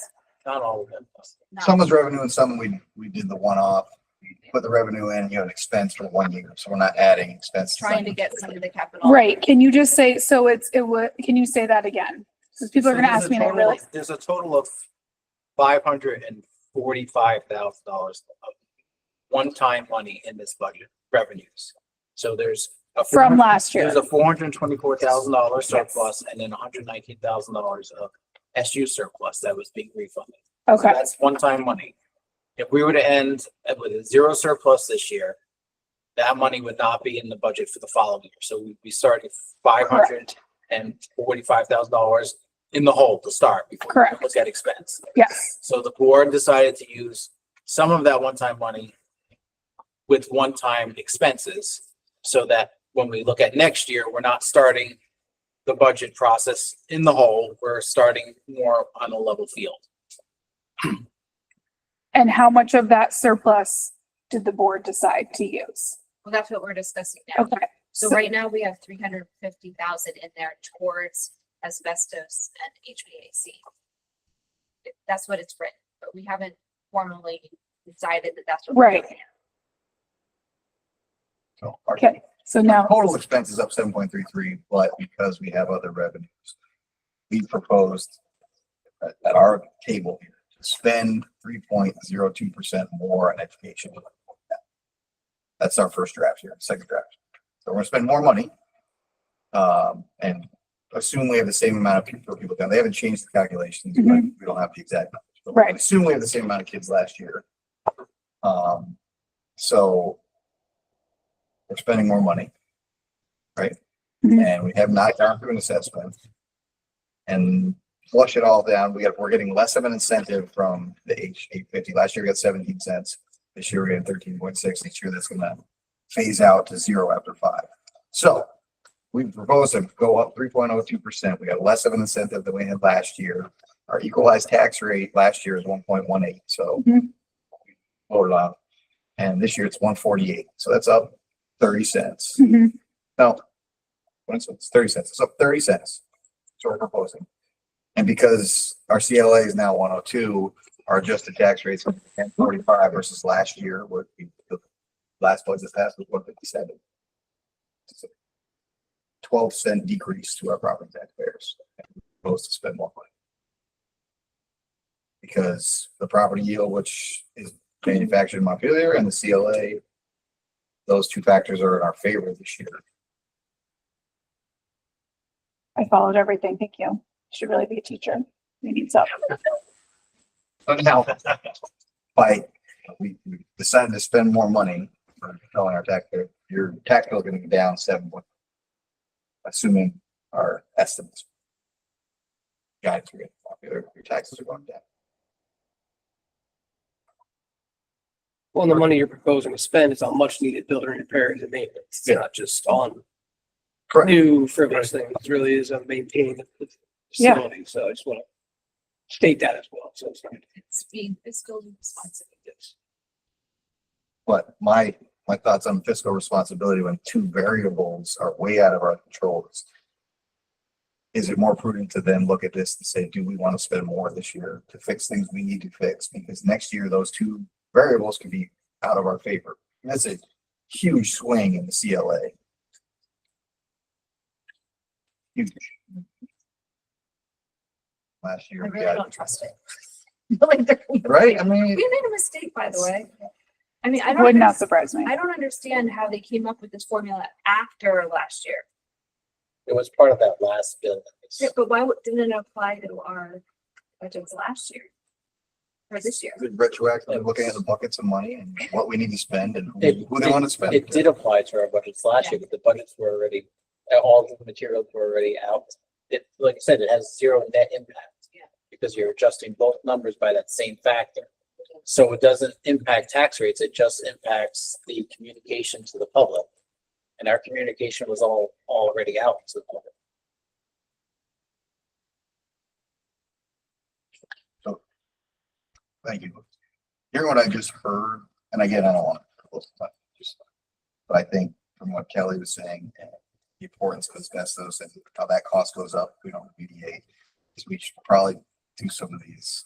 Not all of them. not- Some was revenue and some we did the one-off. We put the revenue in, you have an expense for 1 year, so we're not adding expense. Trying to get some of the capital. Right. Can you just say, can you say that again? Because people are going to ask me, There's a total of $545,000 of one-time money in this budget revenues. So there's from last year. There's a $424,000 surplus and then $119,000 of SU surplus that was being refunded. So Okay. that's one-time money. If we were to end with a zero surplus this year, that money would not be in the budget for the following year. So we'd be starting $545,000 in the hole to start before we Correct. look at expense. Yes. So the board decided to use some of that one-time money with one-time expenses so that when we look at next year, we're not starting the budget process in the hole. We're starting more on a level field. And how much of that surplus did the board decide to use? Well, that's what we're discussing now. Okay. So right now we have 350,000 in there towards asbestos and HVAC. That's what it's written, but we haven't formally decided that that's what. we're Right. doing. So our Okay. So now, total expense is up 7.33, but because we have other revenues, we proposed at our table here to spend 3.02% more on education. That's our first draft here, second draft. So we're gonna spend more money. And assume we have the same amount of people down. They haven't changed the calculations, but we don't have the exact numbers. But Right. assume we have the same amount of kids last year. So we're spending more money, right? Mhm. And we have not gone through an assessment. And flush it all down, we're getting less of an incentive from the H850. Last year we got 17 cents. This year we had 13.6. Next year that's gonna phase out to 0 after 5. So we propose to go up 3.02%. We got less of an incentive than we had last year. Our equalized tax rate last year is 1.18, so we voted on. And this year it's 148, so that's up 30 cents. Mhm. No, it's 30 cents. It's up 30 cents. That's what we're proposing. And because our CLA is now 102, our adjusted tax rate's 1045 versus last year, where the last budget passed was 157. It's a 12-cent decrease to our property taxpayers. We're supposed to spend more money. Because the property yield, which is manufactured in Montpelier, and the CLA, those two factors are in our favor this year. I followed everything. Thank you. Should really be a teacher. We need some. But now, we decided to spend more money for telling our taxpayer, your tax bill is going to be down 7 point, assuming our estimates. Guidance are getting popular, your taxes are going down. Well, the money you're proposing to spend is on much needed building repairs and maintenance. It's not just on Correct. new frivolous things. It really is on maintaining the Yeah. facility. So I just want to state that as well. So it's not. It's being fiscal responsible. But my thoughts on fiscal responsibility when two variables are way out of our control is it more prudent to then look at this and say, do we want to spend more this year to fix things we need to fix? Because next year, those two variables can be out of our favor. And that's a huge swing in the CLA. Huge. Last year, I we really got, don't trust it. Like they're- right? I mean, We made a mistake, by the way. I mean, I Would don't, not surprise me. I don't understand how they came up with this formula after last year. It was part of that last bill. Yeah, but why didn't it apply to our budgets last year? Or this year? retroactively looking at the buckets of money and what we need to spend and who It- they want to spend. It did apply to our budgets last year, but the budgets were already, all the materials were already out. It, like I said, it has zero net impact. Yeah. Because you're adjusting both numbers by that same factor. So it doesn't impact tax rates, it just impacts the communication to the public. And our communication was all already out to the public. So, thank you. Hearing what I just heard, and again, I don't want to, but I think from what Kelly was saying, and the importance of asbestos and how that cost goes up, if we don't remediate, is we should probably do some of these.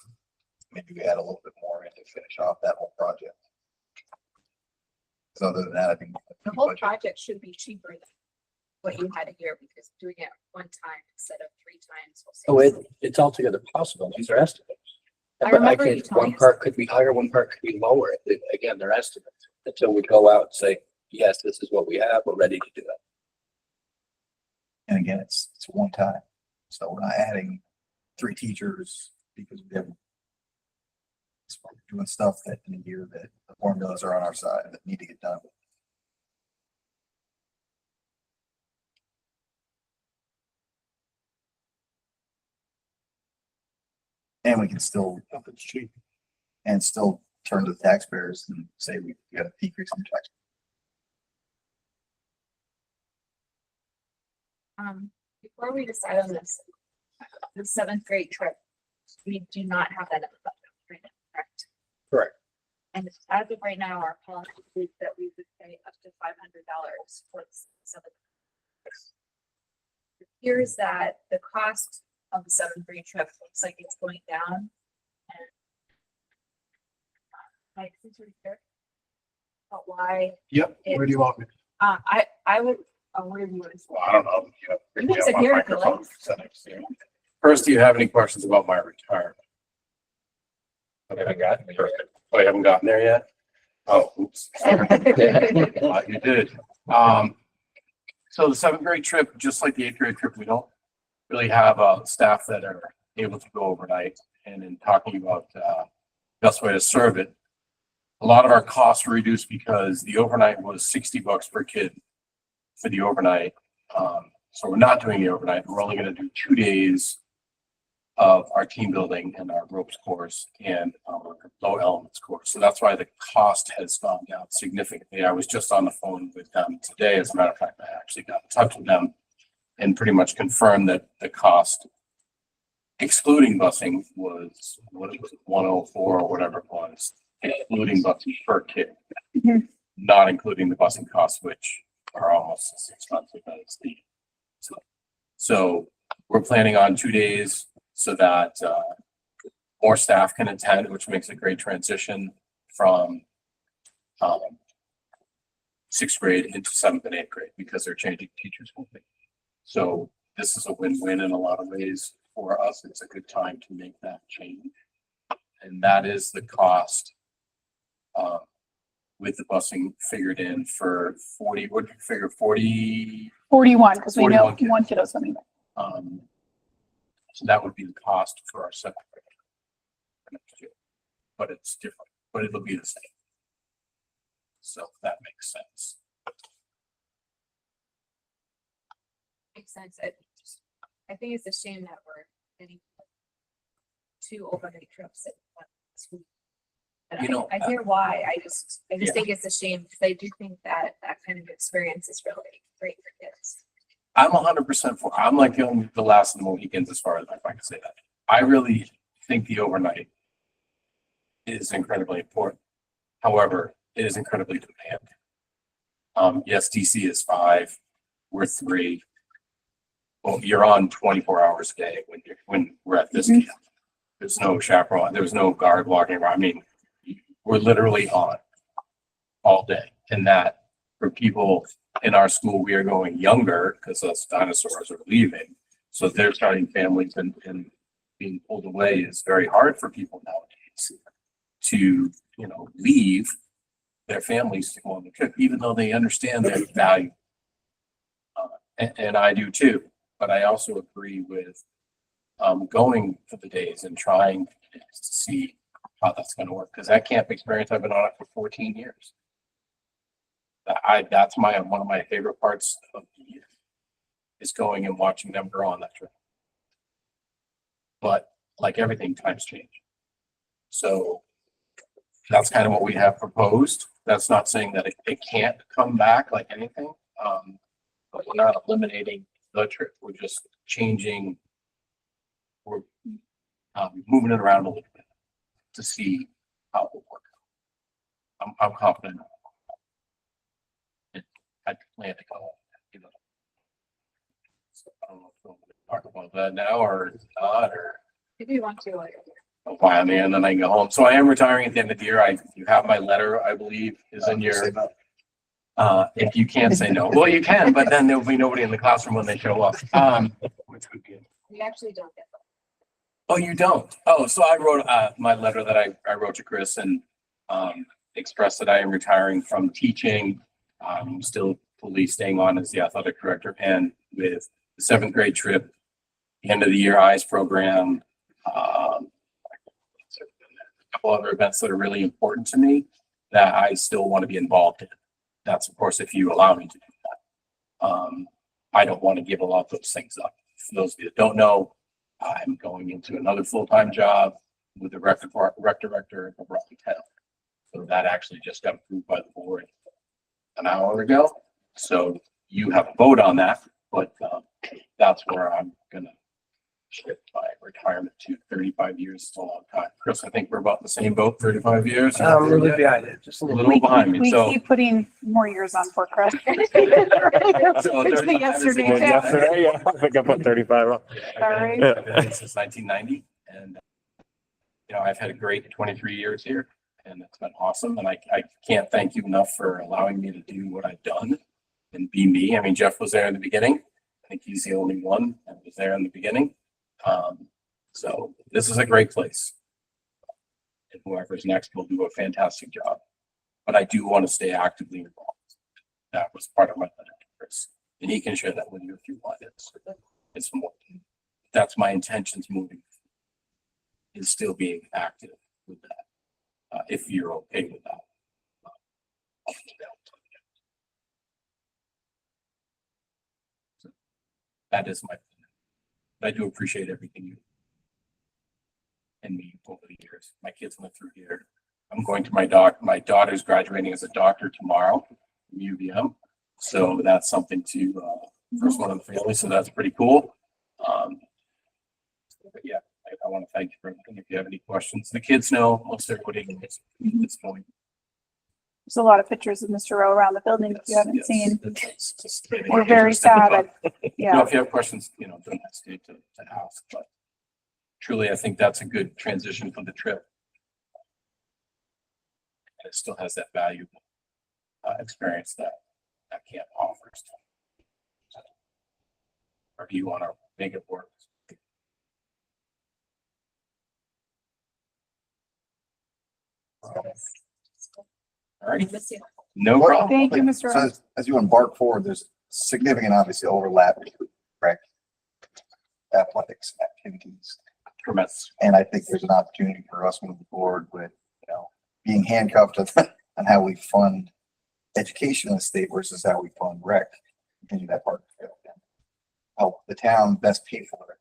Maybe we add a little bit more in to finish off that whole project. So other than that, I think The whole project should be cheaper than what you had here because doing it one time instead of 3 times. will save It's altogether possible. These are estimates. I But remember you telling one us part could be higher, one part could be lower. Again, they're estimates until we go out and say, yes, this is what we have. We're ready to do it. And again, it's one time. So we're not adding 3 teachers because we have doing stuff that in a year that the formulas are on our side that need to get done. And we can still and still turn to the taxpayers and say we got a decrease in tax. Before we decide on this, the 7th grade trip, we do not have that in the budget, right now, correct? Correct. And as of right now, our policy is that we would pay up to $500 for the 7th. It appears that the cost of the 7th grade trip looks like it's going down. And Mike, since you're here, but why? Yep, It- where do you want me? I would, where do you want to? Well, I don't know. You can sit here if you like. First, do you have any questions about my retirement? I haven't gotten there yet. Oh, you haven't gotten there yet? Oh, oops. You did. So the 7th grade trip, just like the 8th grade trip, we don't really have staff that are able to go overnight. And in talking about best way to serve it, a lot of our costs were reduced because the overnight was $60 per kid for the overnight. So we're not doing the overnight. We're only going to do 2 days of our team building and our ropes course and our low elements course. So that's why the cost has gone down significantly. I was just on the phone with them today. As a matter of fact, I actually got in touch with them and pretty much confirmed that the cost, excluding busing, was what it was, 104 or whatever it was, including busing per kid, Mhm. not including the busing costs, which are almost as expensive as the. So we're planning on 2 days so that more staff can attend, which makes a great transition from sixth grade into seventh and eighth grade because they're changing teachers. So this is a win-win in a lot of ways for us. It's a good time to make that change. And that is the cost with the busing figured in for 40, what did you figure, 40? 41, because we know 41 kids. one kiddo's coming back. So that would be the cost for our seventh grade next year. But it's different, but it'll be the same. So if that makes sense. Makes sense. I think it's a shame that we're getting 2 overnight trips at one school. But You know, I hear why. I just yeah. think it's a shame because I do think that that kind of experience is really great for kids. I'm 100% for, I'm like the last of the Mohicans as far as if I can say that. I really think the overnight is incredibly important. However, it is incredibly demanding. Yes, DC is 5, we're 3. Well, you're on 24 hours a day when we're at this camp. There's no chaperone, there's no guard walking around. I mean, we're literally on all day. And that for people in our school, we are going younger because us dinosaurs are leaving. So they're starting families and being pulled away is very hard for people nowadays to, leave their families to go on the trip, even though they understand their value. And I do too, but I also agree with going for the days and trying to see how that's going to work. Because that camp experience, I've been on it for 14 years. That's one of my favorite parts of the year is going and watching them grow on that trip. But like everything, times change. So that's kind of what we have proposed. That's not saying that it can't come back like anything. But we're not eliminating the trip. We're just changing. We're moving it around a little bit to see how it will work. I'm confident. I plan to go. So I don't know if we'll talk about that now or not, or If you want to, fly me and then I can go home. So I am retiring at the end of the year. You have my letter, I believe, is in your. If you can't say no, well, you can, but then there'll be nobody in the classroom when they show up. Which would be. we actually don't get them. Oh, you don't? Oh, so I wrote my letter that I wrote to Chris and expressed that I am retiring from teaching. I'm still fully staying on as the athletic director, and with the 7th grade trip, the end of the year eyes program, a couple other events that are really important to me that I still want to be involved in. That's of course if you allow me to do that. I don't want to give a lot of those things up. For those of you that don't know, I'm going into another full-time job with the rec director of Raleigh Town. So that actually just got approved by the board an hour ago. So you have a vote on that, but that's where I'm gonna shift my retirement to. 35 years is a long time. Chris, I think we're about the same boat, 35 years. I'm really behind it, just a A little. little behind me, We so. keep putting more years on for Chris. So It's 35 the is yesterday. a good too. Yesterday, yeah, I think I put 35 on. Sorry. I've been here since 1990, and I've had a great 23 years here, and it's been awesome. And I can't thank you enough for allowing me to do what I've done and be me. I mean, Jeff was there in the beginning. I think he's the only one that was there in the beginning. So this is a great place, and whoever's next will do a fantastic job. But I do want to stay actively involved. That was part of my letter to Chris, and he can share that with you if you want. It's more. That's my intentions moving. Is still being active with that. If you're okay with that. So that is my. I do appreciate everything you. in me over the years. My kids went through here. I'm going to my daughter's graduating as a doctor tomorrow from UVM. So that's something to, first one in the family. So that's pretty cool. But yeah, I want to thank you for everything. If you have any questions, the kids know, most everybody knows at this point. There's a lot of pictures of Mr. Rowe around the building if you haven't Yes, seen. it's just We're very interesting. sad. You know, Yeah. if you have questions, you know, don't hesitate to ask, but truly, I think that's a good transition for the trip. And it still has that value, experience that camp offers. Or do you want to make it work? All right, no problem. Thank you, Mr. So Rowe. as you embark forward, there's significant, obviously, overlap, correct? Athletics activities. Tremendous. And I think there's an opportunity for us moving forward with, you know, being handcuffed on how we fund education in the state versus how we fund rec. Continue that part. Help the town best pay for it.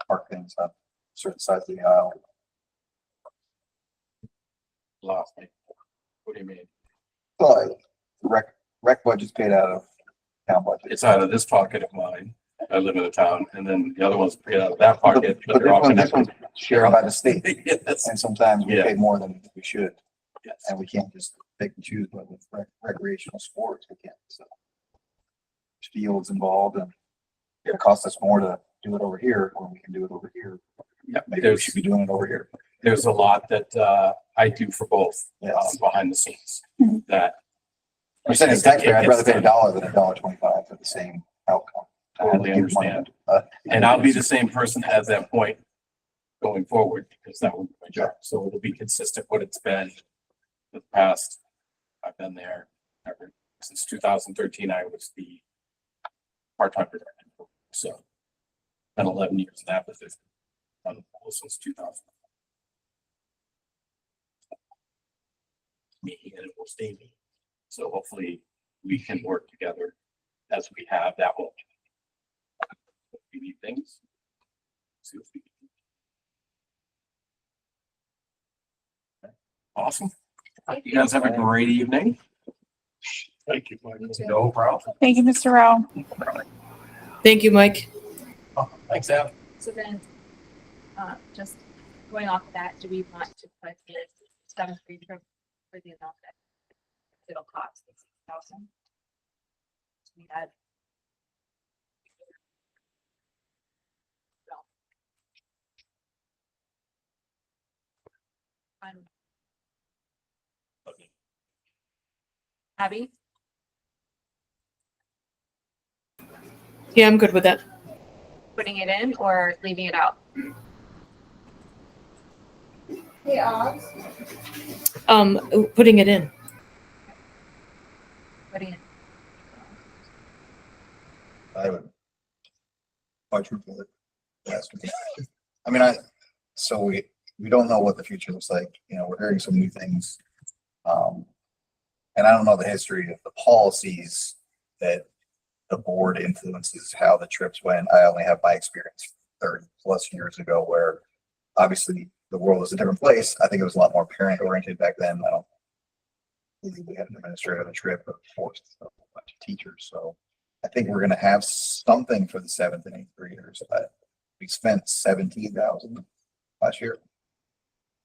Park things up certain sides of the aisle. Lost me. What do you mean? But rec budget's paid out of town budget. It's out of this pocket of mine. I live in a town, and then the other one's paid out of that pocket. But they're all this one's connected. shared by the state. Yes. And sometimes we Yeah. pay more than we should. Yes. And we can't just pick and choose, but with recreational sports, we can't, so. Fields involved, and it costs us more to do it over here, when we can do it over here. Yeah, Maybe we there's, should be doing it over here. there's a lot that, I do for both, Yes. behind the scenes Mhm. that. I'm saying as a taxpayer, I'd rather pay $1 than $1.25 for the same outcome. Totally understand. And I'll be the same person as that point going forward, because that will be my job. So it'll be consistent what it's been for the past. I've been there since 2013. I was the part-time director. So been 11 years in that position. Since 2000. Me and it will stay me. So hopefully we can work together as we have that one. We need things. See what we can do. Awesome. You guys have a great evening. Thank you. No problem. Thank you, Mr. Rowe. Thank you, Mike. Thanks, Al. So then, just going off of that, do we want to put the 7th grade trip for the amount that it'll cost $6,000? We had. Abby? Yeah, I'm good with that. Putting it in or leaving it out? Putting it in. Putting it. I would. Quadruple it. Yes. So we don't know what the future looks like, you know, we're hearing some new things. And I don't know the history of the policies that the board influences how the trips went. I only have my experience 30+ years ago, where obviously the world is a different place. I think it was a lot more parent oriented back then. I don't believe we had an administrator on the trip or forced a bunch of teachers. So I think we're gonna have something for the 7th and 8th graders. We spent 17,000 last year.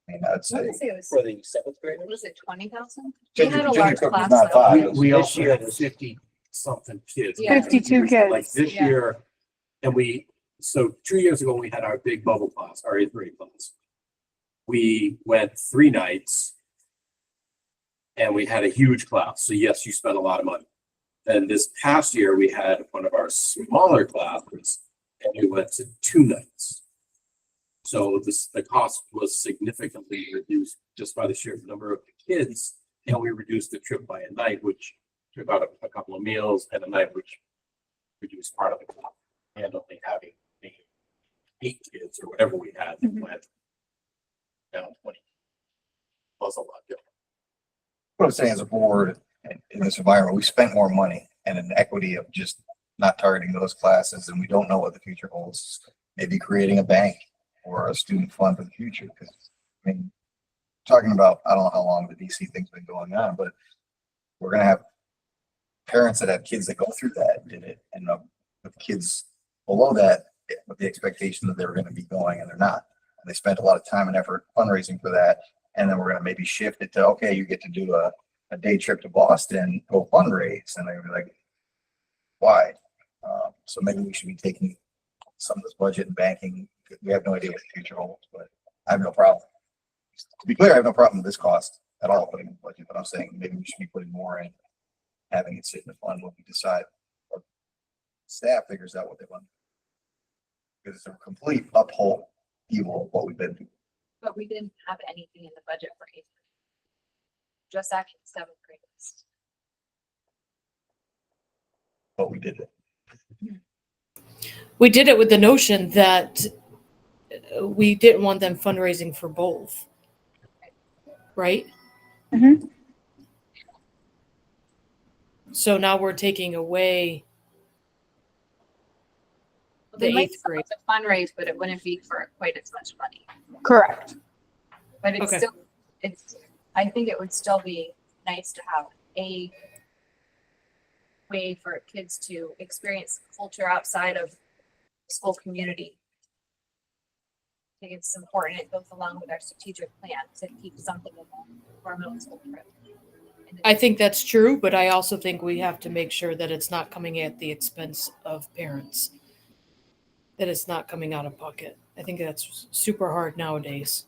I mean, I'd I say. want to say it was, For the 7th grade. was it 20,000? We Junior- had a junior large cook was class. not though. five. We also had 50-something kids. Yeah. 52 Like kids. this Yeah. year, so 2 years ago, we had our big bubble class, our 8th grade class. We went 3 nights. And we had a huge class. So yes, you spent a lot of money. And this past year, we had one of our smaller classes and we went to 2 nights. So the cost was significantly reduced just by the sheer number of kids. And we reduced the trip by a night, which took out a couple of meals, and a night which reduced part of the cost. And only having 8 kids or whatever we had that went down 20 was a lot different. What I'm saying as a board in this environment, we spent more money and an equity of just not targeting those classes, and we don't know what the future holds. Maybe creating a bank or a student fund for the future. Because, I mean, talking about, I don't know how long the DC thing's been going on, but we're gonna have parents that have kids that go through that did it, and with kids below that, with the expectation that they were gonna be going, and they're not. And they spent a lot of time and effort fundraising for that, and then we're gonna maybe shift it to, okay, you get to do a day trip to Boston, go fundraise, and they're like, why? So maybe we should be taking some of this budget and banking. We have no idea what the future holds, but I have no problem. To be clear, I have no problem with this cost at all, putting in the budget, but I'm saying maybe we should be putting more in, having it sit in the fund when we decide, or staff figures out what they want. Because it's a complete upheaval of what we've been doing. But we didn't have anything in the budget for eighth grade. Just actually seventh graders. But we did it. We did it with the notion that we didn't want them fundraising for both. Right? Mhm. So now we're taking away They the might eighth grade. still have to fundraise, but it wouldn't be for quite as much money. Correct. But it's Okay. still, I think it would still be nice to have a way for kids to experience culture outside of school community. I think it's important. It goes along with our strategic plan to keep something in our middle school trip. I think that's true, but I also think we have to make sure that it's not coming at the expense of parents. That it's not coming out of pocket. I think that's super hard nowadays.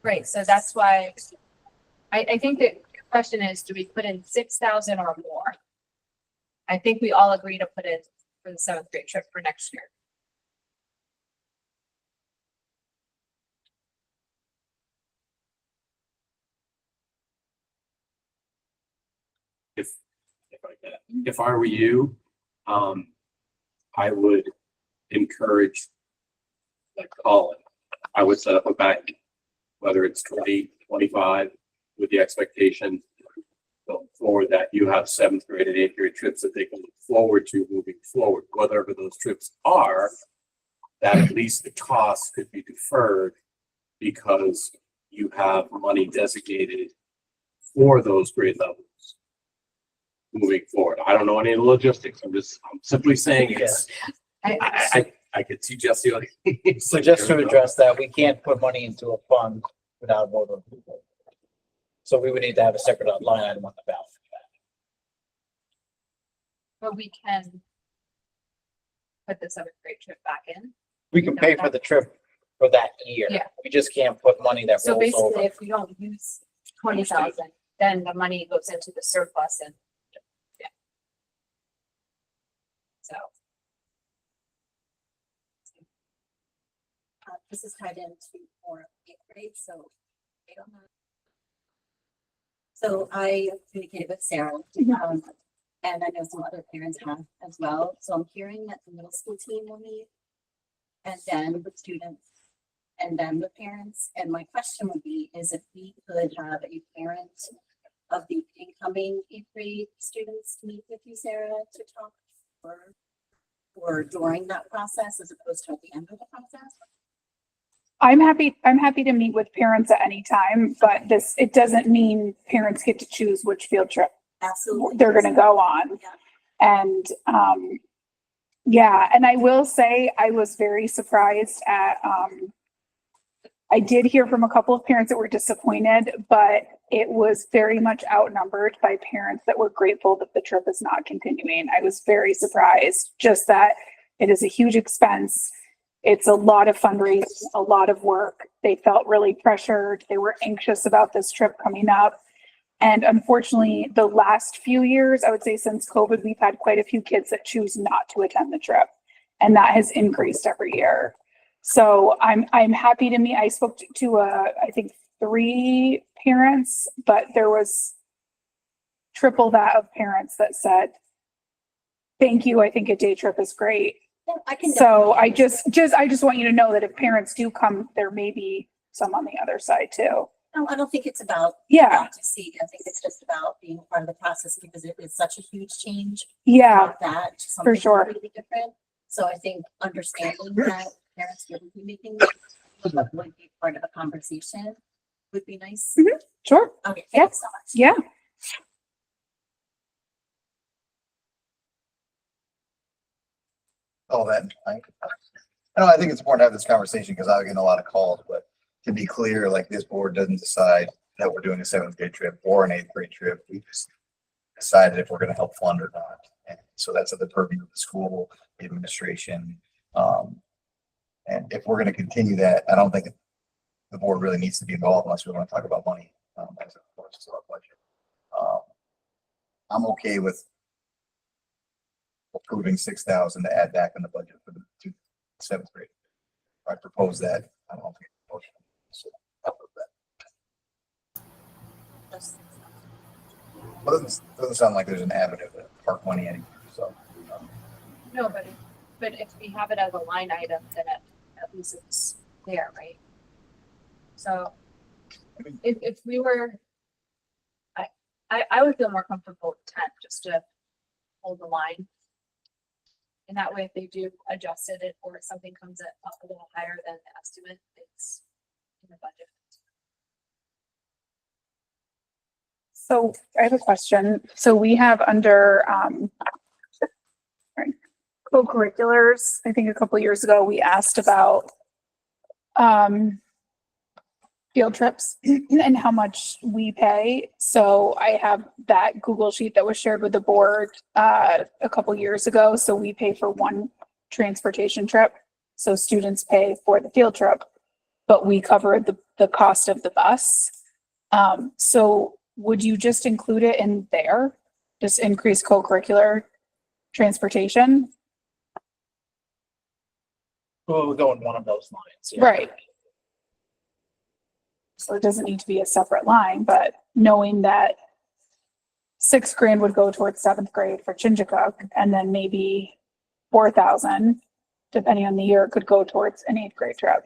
Right, so that's why I think the question is, do we put in 6,000 or more? I think we all agree to put in for the seventh grade trip for next year. If I were you, I would encourage, like Colin, I would set up a bank, whether it's 20, 25, with the expectation going forward that you have seventh grade and eighth grade trips that they can look forward to moving forward, whatever those trips are, that at least the cost could be deferred because you have money designated for those grade levels moving forward. I don't know any of the logistics. I'm simply saying it's, I could see Jesse. So just to address that, we can't put money into a fund without a vote of approval. So we would need to have a separate line item on the ballot for that. But we can put the seventh grade trip back in. We can pay for the trip for that year. Yeah. We just can't put money that So rolls basically, over. if we don't use 20,000, then the money goes into the surplus and, yeah. So. This is tied into more eighth grade, so I don't know. So I communicated with Sarah, and I know some other parents have as well. So I'm hearing that the middle school team will meet, and then with students, and then with parents. And my question would be, is if we could have a parent of the incoming eighth grade students meet with you, Sarah, to talk or during that process, as opposed to at the end of the process. I'm happy to meet with parents at any time, but it doesn't mean parents get to choose which field trip Absolutely. they're gonna go on. Yeah. And, yeah, and I will say I was very surprised at, I did hear from a couple of parents that were disappointed, but it was very much outnumbered by parents that were grateful that the trip is not continuing. I was very surprised, just that it is a huge expense. It's a lot of fundraising, a lot of work. They felt really pressured. They were anxious about this trip coming up. And unfortunately, the last few years, I would say since COVID, we've had quite a few kids that choose not to attend the trip. And that has increased every year. So I'm happy to meet. I spoke to I think 3 parents, but there was triple that of parents that said, thank you. I think a day trip is great. Yeah, I can. So I just want you to know that if parents do come, there may be some on the other side too. No, I don't think it's about. Yeah. To see, I think it's just about being part of the process because it is such a huge change. Yeah, That for sure. Really different. So I think understanding that parents would be making, would be part of a conversation would be nice. Sure. Okay, Yeah. thanks so much. Yeah. All that. I think it's important to have this conversation because I get a lot of calls, but to be clear, like this board doesn't decide that we're doing a 7th grade trip or an 8th grade trip. We just decided if we're going to help fund or not. And so that's at the purview of the school, the administration. And if we're going to continue that, I don't think the board really needs to be involved unless we want to talk about money, as opposed to our budget. I'm okay with approving 6,000 to add back in the budget for the 7th grade. I propose that. I don't think it's a motion. So I'll approve that. Well, doesn't sound like there's an avenue to park money anywhere, so. No, but if we have it as a line item, then at least it's there, right? So if we were, I would feel more comfortable with 10 just to hold the line. And that way, if they do adjust it or if something comes up a little higher than the estimate, it's in the budget. So I have a question. So we have under co-curriculars, I think a couple of years ago, we asked about field trips and how much we pay. So I have that Google sheet that was shared with the board a couple years ago. So we pay for one transportation trip. So students pay for the field trip, but we cover the cost of the bus. So would you just include it in there? Just increase co-curricular transportation? We'll go in one of those lines. Yeah. Right. So it doesn't need to be a separate line, but knowing that 6 grand would go towards 7th grade for Chinjacook, and then maybe 4,000, depending on the year, could go towards an 8th grade trip.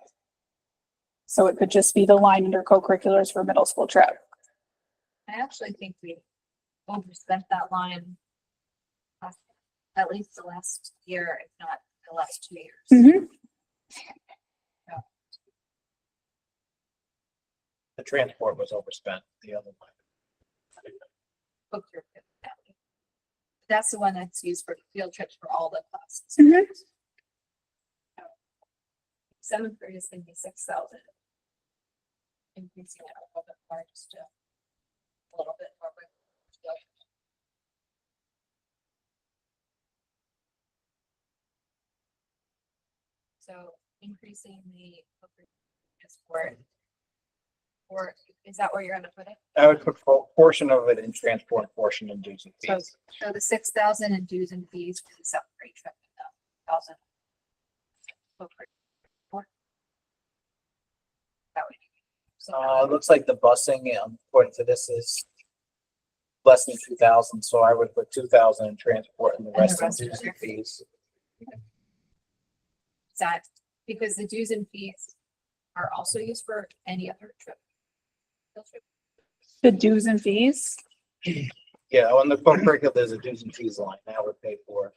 So it could just be the line under co-curriculars for middle school trip. I actually think we overspent that line at least the last year, if not the last 2 years. The transport was overspent, the other one. That's the one that's used for field trips for all the classes. 7th grade is gonna be 6,000. Increasing it a little bit more, just a little bit more. So increasing the transport, or is that where you're gonna put it? I would put a portion of it in transport, portion in dues and So, fees. so the 6,000 in dues and fees for the 7th grade trip, 1,000. That would. It looks like the busing, according to this, is less than 2,000, so I would put 2,000 in transport and the rest in dues and fees. That, because the dues and fees are also used for any other trip. Field trip. The dues and fees? Yeah, on the co-curricular, there's a dues and fees line, that would pay for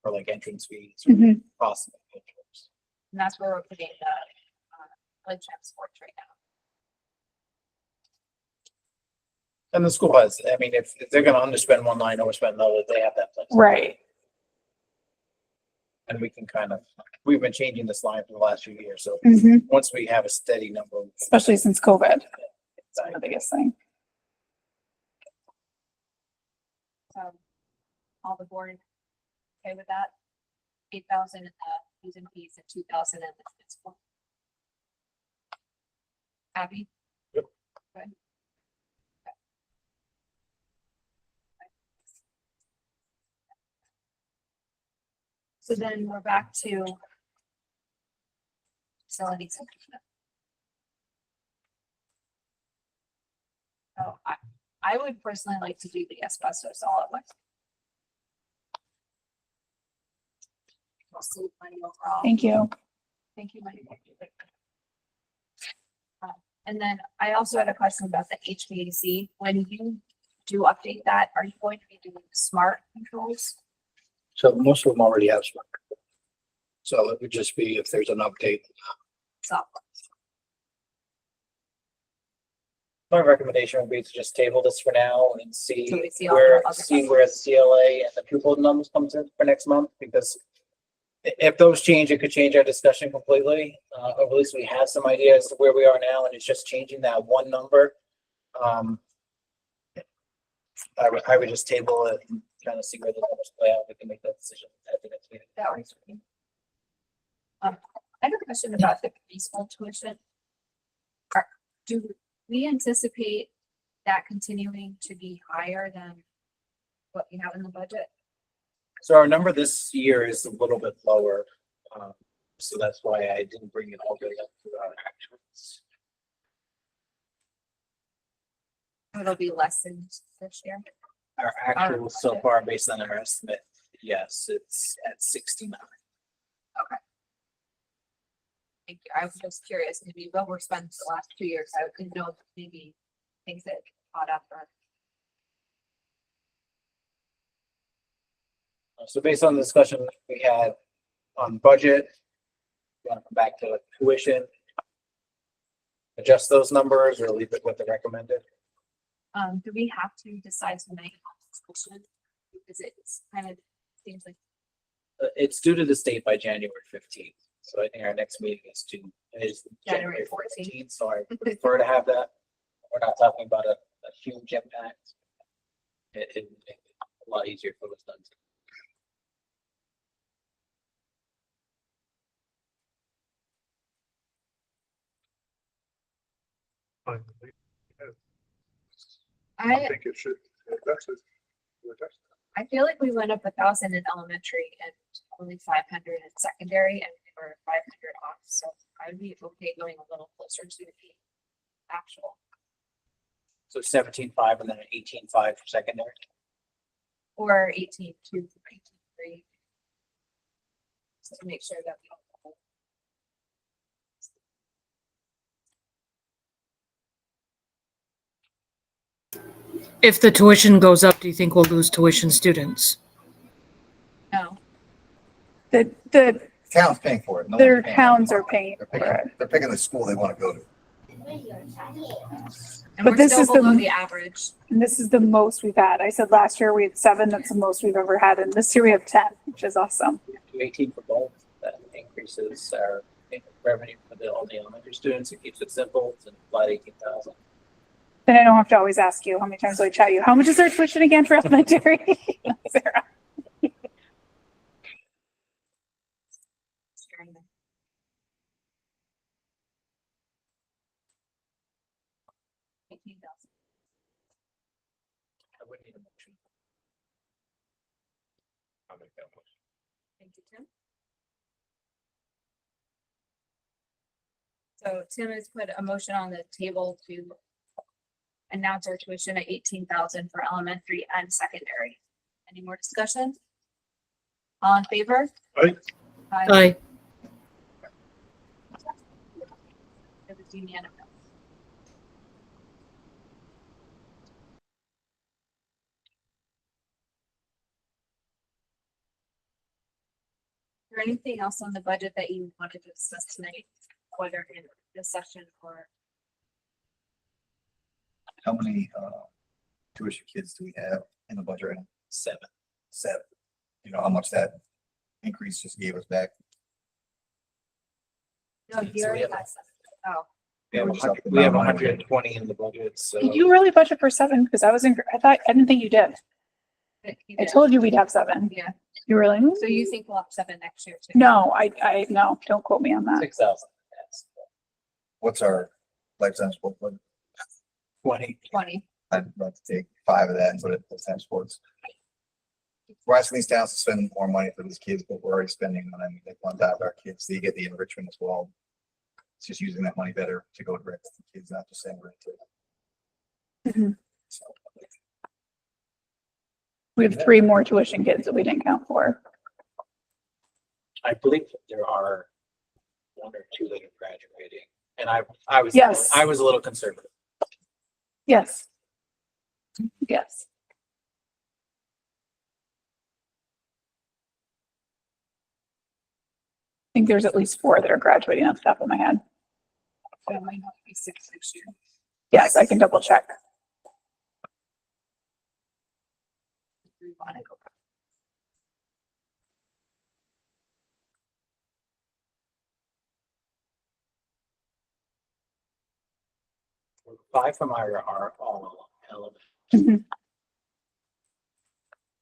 like entrance fees, or costs of field trips. And that's where we're putting the like transports right now. And the school has, I mean, if they're gonna underspend one line, overspend another, they have that flexibility. Right. And we can kind of, we've been changing this line for the last few years, so once we have a steady number. Especially since COVID. That's the biggest thing. All the board okay with that? 8,000 in the dues and fees and 2,000 in the transport. Abby? Yep. Good. So then we're back to facilities. So I would personally like to do the asbestos all at once. Thank you. Thank you, Mike. And then I also had a question about the HVAC. When you do update that, are you going to be doing smart controls? So most of them already have smart. So it would just be if there's an update. Software. My recommendation would be to just table this for now and see So we see all where, the other see where the CLA and the pupil numbers comes in for next month, because if those change, it could change our discussion completely. Or at least we have some ideas of where we are now, and it's just changing that one number. I would just table it and kind of see where the numbers play out. We can make that decision at the next meeting. That works for me. I have a question about the preschool tuition. Do we anticipate that continuing to be higher than what we have in the budget? So our number this year is a little bit lower. So that's why I didn't bring it all the way up to our actuals. It'll be less than this year. Our actuals so far, based on our estimate, yes, it's at 69. Thank you. I was just curious, maybe we've overspent the last 2 years. I didn't know if maybe things that caught up or. So based on the discussion we had on budget, we want to come back to tuition, adjust those numbers or leave it with the recommended. Do we have to decide tonight on tuition? Because it's kind of seems like It's due to the state by January 15th. So I think our next meeting is January January 14th. So I prefer to have that. We're not talking about a huge impact. It's a lot easier for us done. I think it should. That's it. I feel like we went up 1,000 in elementary and only 500 in secondary, and we were 500 off. So I'd be okay going a little closer to the actual, So 17.5 and then 18.5 for secondary. or 18.2 to 19.3. Just to make sure that we don't. If the tuition goes up, do you think we'll lose tuition students? No, The Town's paying for it. No their one's paying towns for it. are paying They're for picking, it. they're picking the school they want to go to. and But we're this still is the- below the average. And this is the most we've had. I said last year we had 7. That's the most we've ever had. And this year we have 10, which is awesome. 18 for both. That increases our revenue for all the elementary students. It keeps it simple. It's flat 18,000. Then I don't have to always ask you how many times do I chat you. How much is our tuition again for elementary? Sarah. I would need a motion. I'll make that motion. Thank you, Tim. So Tim has put a motion on the table to announce our tuition at 18,000 for elementary and secondary. Any more discussion? All in favor? Aye. Aye. It was unanimous. Is there anything else on the budget that you wanted to discuss tonight, whether in this session or? How many, tuition kids do we have in the budget right now? 7. 7. You know how much that increase just gave us back? No, you So we already have- had some. Oh, We have We're just up the 120 in the budget. So Did you really budget for 7? Because I didn't think you did. but you I did. told you we'd have 7. Yeah, You were like, so you think we'll have 7 next year too? no, no, don't quote me on that. 6,000. Yes. What's our lifetime sport budget? 20. 20. I'd like to take 5 of that and put it in lifetime sports. We're asking these towns to spend more money for these kids, but we're already spending money on top of our kids. They get the enrichment as well. It's just using that money better to go direct to the kids, not just saying we're into it. Mhm. So, We have 3 more tuition kids that we didn't count for. I believe that there are 1 or 2 that are graduating, and I was Yes. I was a little conservative. Yes. Yes. I think there's at least 4 that are graduating off the top of my head. So it might not be 6 next year. Yes, I can double check. We want to go back. Five from Ira are all elementary. Mhm.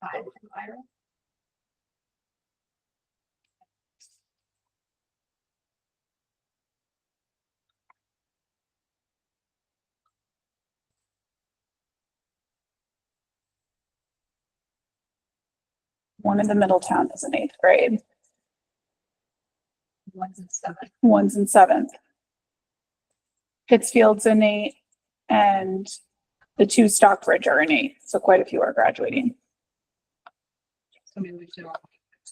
5 from Ira. One in the Middletown is in 8th grade. 1's and 7. One's in 7th. Pittsfield's in 8, and the 2 Stockbridge are in 8. So quite a few are graduating. So maybe we should all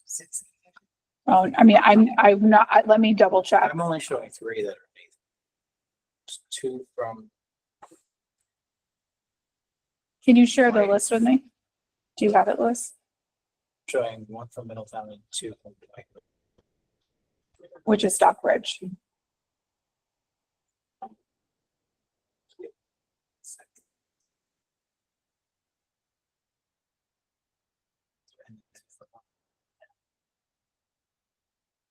6. Oh, I mean, I'm not, let me double check. I'm only showing 3 that are eighth. There's 2 from, Can you share the list with me? Do you have it, Louis? showing 1 from Middletown and 2 from White. Which is Stockbridge.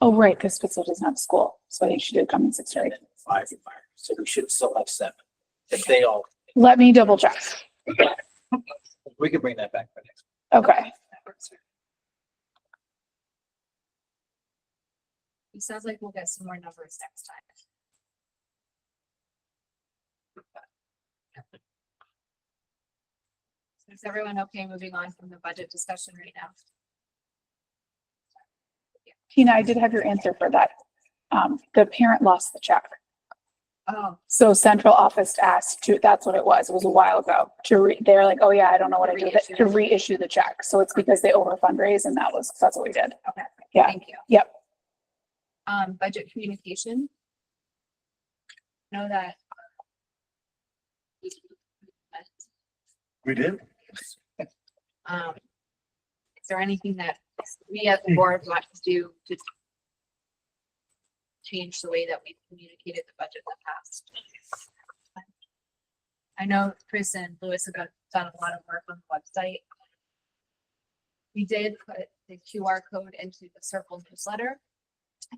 Oh, right, because Pittsfield doesn't have school. So I think she did come in 6th grade. 5 from Ira, so we should still have 7. If they all, Let me double check. we can bring that back for next. Okay. It sounds like we'll get some more numbers next time. Is everyone okay moving on from the budget discussion right now? Tina, I did have your answer for that. The parent lost the check. Oh, So central office asked to, that's what it was. It was a while ago. They're like, oh yeah, I don't know what I do with it, to reissue the check. So it's because they over fundraise and that's what we did. okay. Yeah. Thank you. Yep. Budget communication. Know that. We did. Is there anything that we as the board want to do to change the way that we communicated the budget in the past? I know Chris and Lewis have done a lot of work on the website. We did put the QR code into the Circle newsletter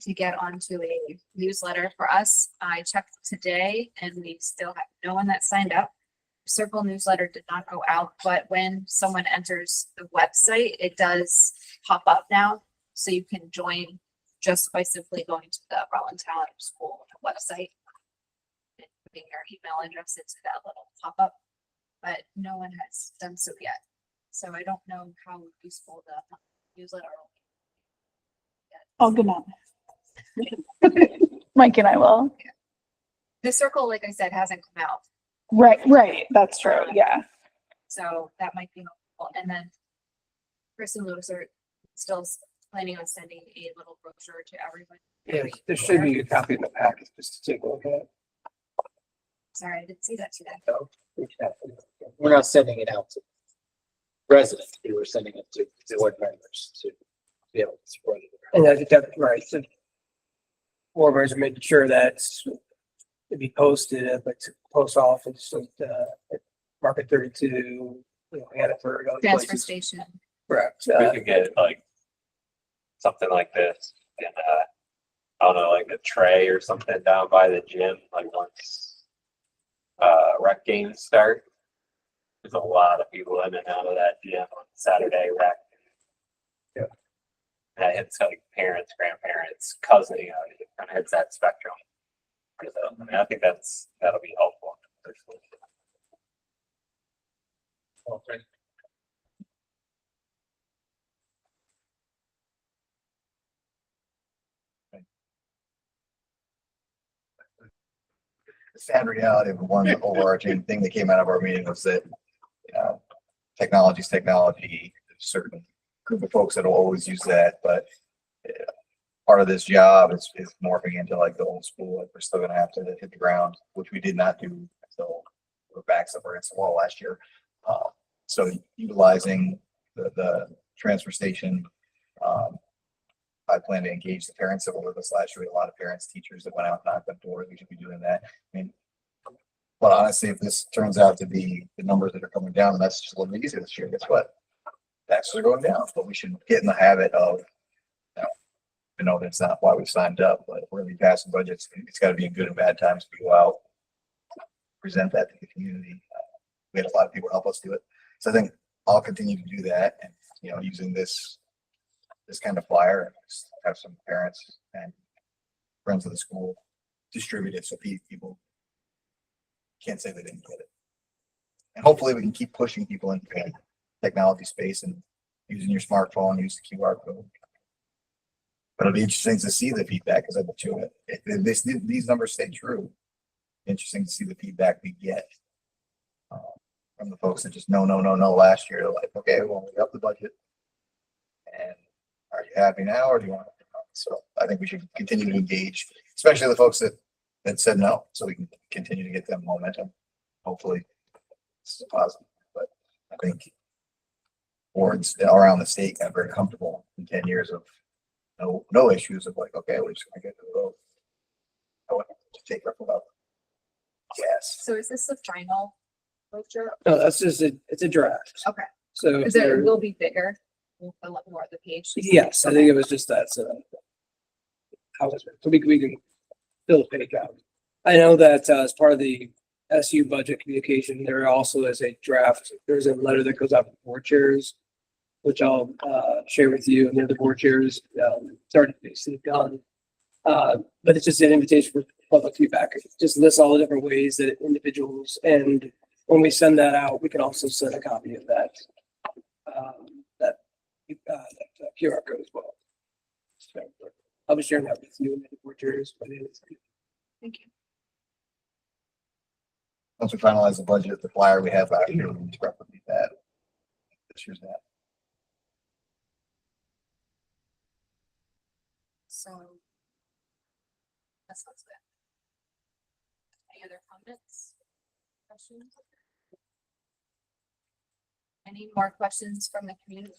to get onto a newsletter for us. I checked today and we still have no one that signed up. Circle newsletter did not go out, but when someone enters the website, it does pop up now. So you can join just by simply going to the Rutland Talent School website and putting your email address into that little pop-up, but no one has done so yet. So I don't know how useful the newsletter will be. Oh, good night. Mike and I will. The Circle, like I said, hasn't come out. Right. That's true. Yeah. So that might be helpful. And then Chris and Lewis are still planning on sending a little brochure to everyone. Yeah, there should be a copy in the packet just to take a look at. Sorry, I didn't see that today. We're not sending it out to residents, we were sending it to board members to be able to spread it around. And that's right. So board members are making sure that's to be posted at the post office, at Market 32, you know, Hannaford, other Transfer places. station. Correct. We could get like something like this and I don't know, like a tray or something down by the gym, like once rec games start. There's a lot of people in and out of that gym on Saturday rec. Yeah. And it hits like parents, grandparents, cousins, you know, it kind of hits that spectrum. So, I mean, I think that'll be helpful. Okay. The sad reality of the one overarching thing that came out of our meeting was that, you know, technology is technology. There's a certain group of folks that will always use that, but part of this job is morphing into like the old school. Like we're still gonna have to hit the ground, which we did not do until our backs up against the wall last year. So utilizing the transfer station, I plan to engage the parents that were with us last year. We had a lot of parents, teachers that went out and knocked on doors. We should be doing that. I mean, but honestly, if this turns out to be the numbers that are coming down, and that's just a little bit easier this year, guess what? Taxes are going down, but we should get in the habit of, I know that's not why we signed up, but if we're gonna be passing budgets, it's gotta be in good and bad times to go out, present that to the community. We had a lot of people help us do it. So I think I'll continue to do that and, using this kind of flyer and just have some parents and friends of the school distribute it so people can't say they didn't get it. And hopefully we can keep pushing people into the technology space and using your smartphone, use the QR code. But it'll be interesting to see the feedback as I bet you it. If these numbers stay true, interesting to see the feedback we get from the folks that just no last year. They're like, okay, well, we up the budget. And are you happy now or do you want to? So I think we should continue to engage, especially the folks that said no, so we can continue to get them momentum. Hopefully this is positive, but I think boards around the state got very comfortable in 10 years of no issues of like, okay, we're just gonna get to the vote. I want to take up about yes. So is this the final brochure? No, that's just it's a draft. Okay. So Is it will be bigger? We'll fill up more of the page. yes, I think it was just that. So we can fill the page out. I know that as part of the SU budget communication, there also is a draft. There's a letter that goes out to board chairs, which I'll share with you and the other board chairs. It's already basically done. But it's just an invitation for public feedback. It just lists all the different ways that individuals, and when we send that out, we can also send a copy of that QR code as well. So I'll be sharing that with you and the board chairs by the end of the week. Thank you. Once we finalize the budget, the flyer we have out here, we need to replicate that. This year's that. So that sounds good. Any other comments? Questions? Any more questions from the community?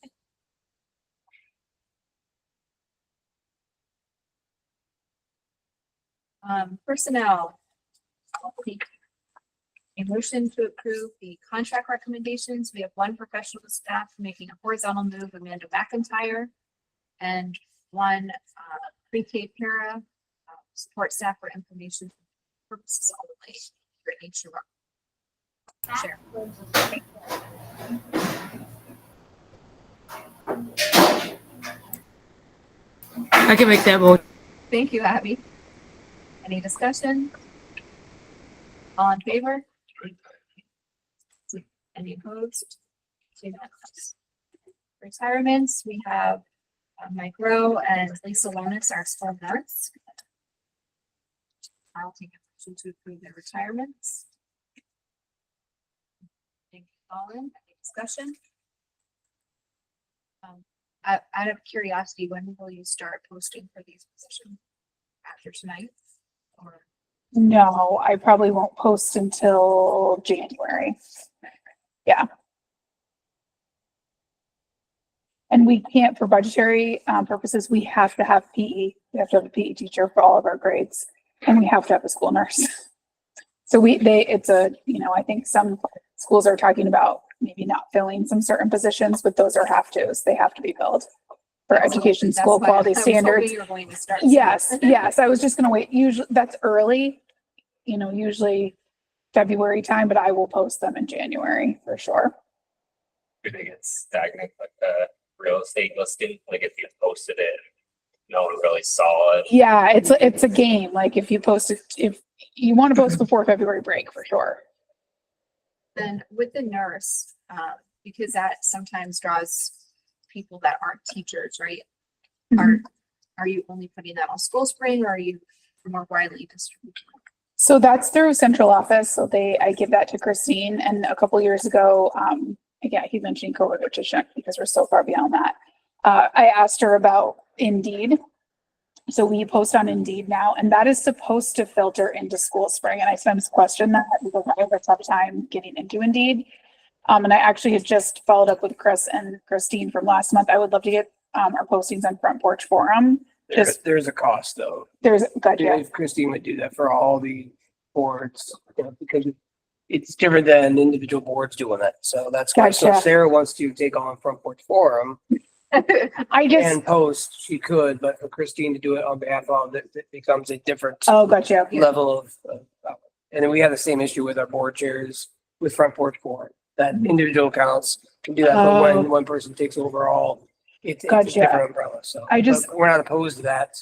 Personnel. A motion to approve the contract recommendations. We have one professional staff making a horizontal move, Amanda McIntyre, and one pre-K para support staff for information purposes only. Brittany Sherrock. Share. I can make that motion. Thank you, Abby. Any discussion? All in favor? Any opposed? Unanimous. Retirements, we have Mike Rowe and Lisa Lonis, our school nurse. I'll take a motion to approve their retirements. Thank you, Colin. Any discussion? Out of curiosity, when will you start posting for these positions? After tonight? Or No, I probably won't post until January. Yeah. And we can't, for budgetary purposes, we have to have PE. We have to have a PE teacher for all of our grades, and we have to have a school nurse. So it's a, I think some schools are talking about maybe not filling some certain positions, but those are have-tos. They have to be filled for education, that's school why quality I was hoping standards. you were going to start Yes, soon. yes. I was just gonna wait. Usually that's early, usually February time, but I will post them in January for sure. Do they get stagnant like the real estate listing? Like if you posted it, no one really saw it. Yeah, it's a game. Like if you post it, if you want to post before February break for sure. Then with the nurse, because that sometimes draws people that aren't teachers, right? Are you only putting that on School Spring, or are you more widely distributed? So that's through central office. So I give that to Christine, and a couple years ago, again, he mentioned COVID, which is because we're so far beyond that. I asked her about Indeed. So we post on Indeed now, and that is supposed to filter into School Spring. And I sometimes question that because I have a tough time getting into Indeed. And I actually had just followed up with Chris and Christine from last month. I would love to get our postings on Front Porch Forum. There's a cost though. There's, gotcha. If Christine would do that for all the boards, you know, because it's different than individual boards doing it. So that's why, so if Gotcha. Sarah wants to take on Front Porch Forum I just, and post, she could, but for Christine to do it on behalf of, it becomes a different oh, gotcha. level of, and then we have the same issue with our board chairs with Front Porch Forum, that individual accounts can do that, but when one person takes over all, it's a Gotcha. different umbrella, so. I just- but we're not opposed to that,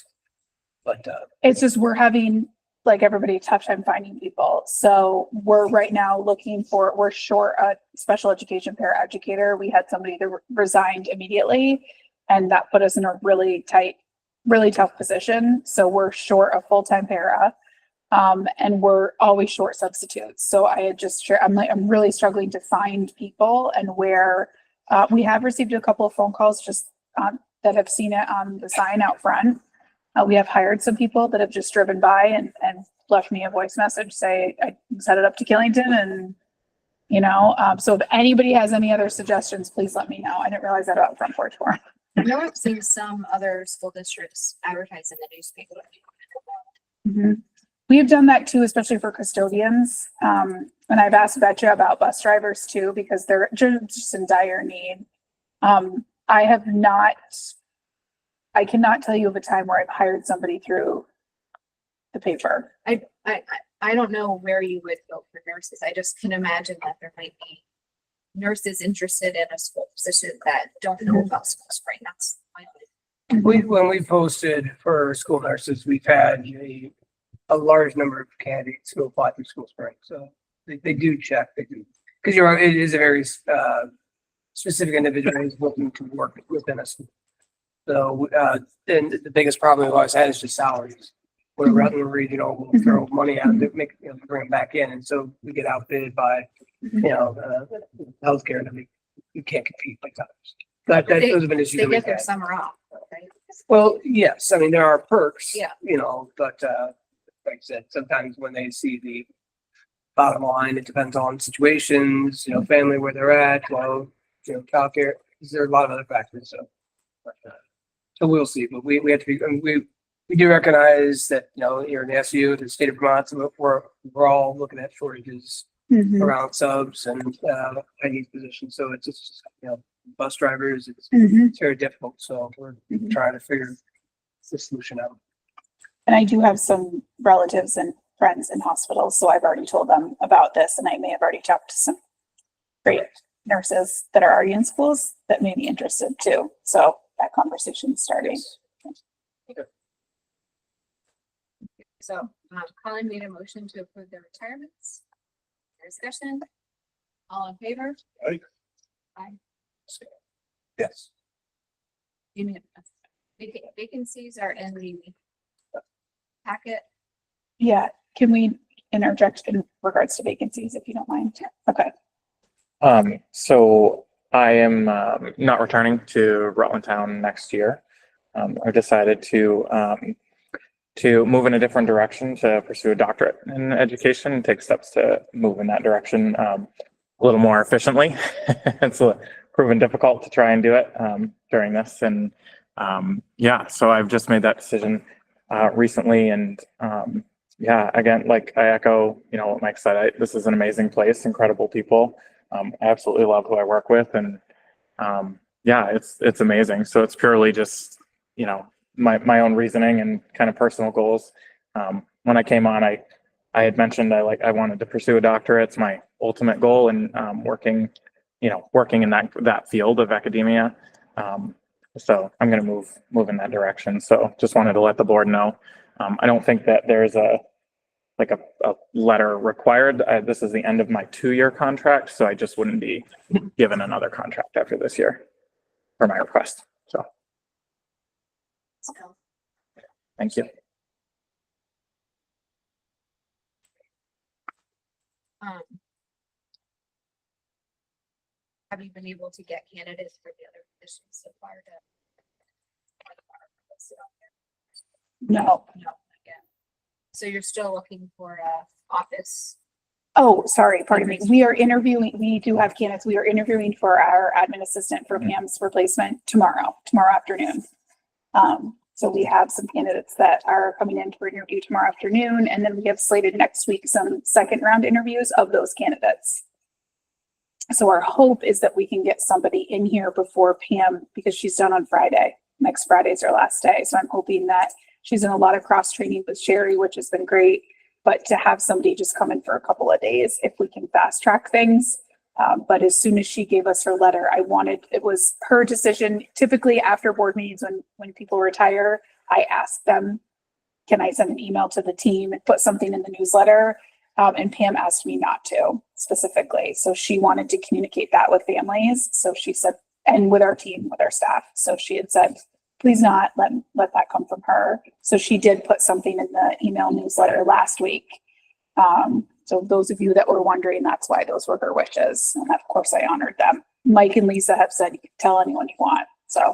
but, It's just, we're having, like everybody, a tough time finding people. So we're right now looking for, we're short a special education paraeducator. We had somebody that resigned immediately, and that put us in a really tight, really tough position. So we're short a full-time para. And we're always short substitutes. So I had just, I'm really struggling to find people, and where, we have received a couple of phone calls just, that have seen it on the sign out front. We have hired some people that have just driven by and left me a voice message, say, I set it up to Killington, and, you know, so if anybody has any other suggestions, please let me know. I didn't realize that about Front Porch Forum. I know I've seen some other school districts advertise in the newspaper. Mhm. We've done that too, especially for custodians. And I've asked Betcha about bus drivers too, because they're just in dire need. I have not, I cannot tell you of a time where I've hired somebody through the paper. I don't know where you would go for nurses. I just can imagine that there might be nurses interested in a school position that don't know about school spring. That's my when we posted for school nurses, we've had a large number of candidates who apply through School Spring. So they do check, they do, because it is a very specific individual who's looking to work within us. So, and the biggest problem we've always had is just salaries. Where Rutland Regional will throw money out to make, you know, bring them back in. And so we get outbid by, you know, healthcare, and you can't compete like others. Those have been issues They that we've get their had. summer off, right? Well, yes, I mean, there are perks. Yeah. You know, but like I said, sometimes when they see the bottom line, it depends on situations, you know, family where they're at, well, you know, childcare. There are a lot of other factors. So, so we'll see. But we have to be. I mean, we do recognize that, you know, here in SU, the state of Vermont, we're all looking at shortages around subs and IT positions. So it's just, you know, bus drivers. It's very difficult. So we're trying to figure the solution out. And I do have some relatives and friends in hospitals, so I've already told them about this, and I may have already talked to some great nurses that are already in schools that may be interested too. So that conversation is starting. So, Colin made a motion to approve the retirements. Discussion. All in favor? Aye. Aye. Yes. Unanimous. Vacancies are in the packet. Yeah, can we interject in regards to vacancies, if you don't mind? Okay. So I am not returning to Rutland Town next year. I've decided to move in a different direction, to pursue a doctorate in education and take steps to move in that direction a little more efficiently. It's proven difficult to try and do it during this. And yeah, so I've just made that decision recently. And yeah, again, like I echo, you know, what Mike said, this is an amazing place, incredible people. I absolutely love who I work with. And yeah, it's amazing. So it's purely just, you know, my own reasoning and kind of personal goals. When I came on, I had mentioned I wanted to pursue a doctorate. It's my ultimate goal, and working in that field of academia. So I'm going to move in that direction. So just wanted to let the board know. I don't think that there's a letter required. This is the end of my 2-year contract, so I just wouldn't be given another contract after this year for my request. So thank you. Have you been able to get candidates for the other positions so far to? No. No, again. So you're still looking for a office? Oh, sorry, pardon me. We are interviewing, we do have candidates. We are interviewing for our admin assistant for Pam's replacement tomorrow afternoon. So we have some candidates that are coming in for interview tomorrow afternoon, and then we have slated next week some second round interviews of those candidates. So our hope is that we can get somebody in here before Pam, because she's done on Friday. Next Friday is her last day. So I'm hoping that she's in a lot of cross training with Sherry, which has been great. But to have somebody just come in for a couple of days, if we can fast track things. But as soon as she gave us her letter, it was her decision. Typically after board meetings, when people retire, I ask them, can I send an email to the team and put something in the newsletter? And Pam asked me not to specifically. So she wanted to communicate that with families. So she said, and with our team, with our staff. So she had said, please not let that come from her. So she did put something in the email newsletter last week. So those of you that were wondering, that's why those were her wishes. And of course I honored them. Mike and Lisa have said, you can tell anyone you want. So,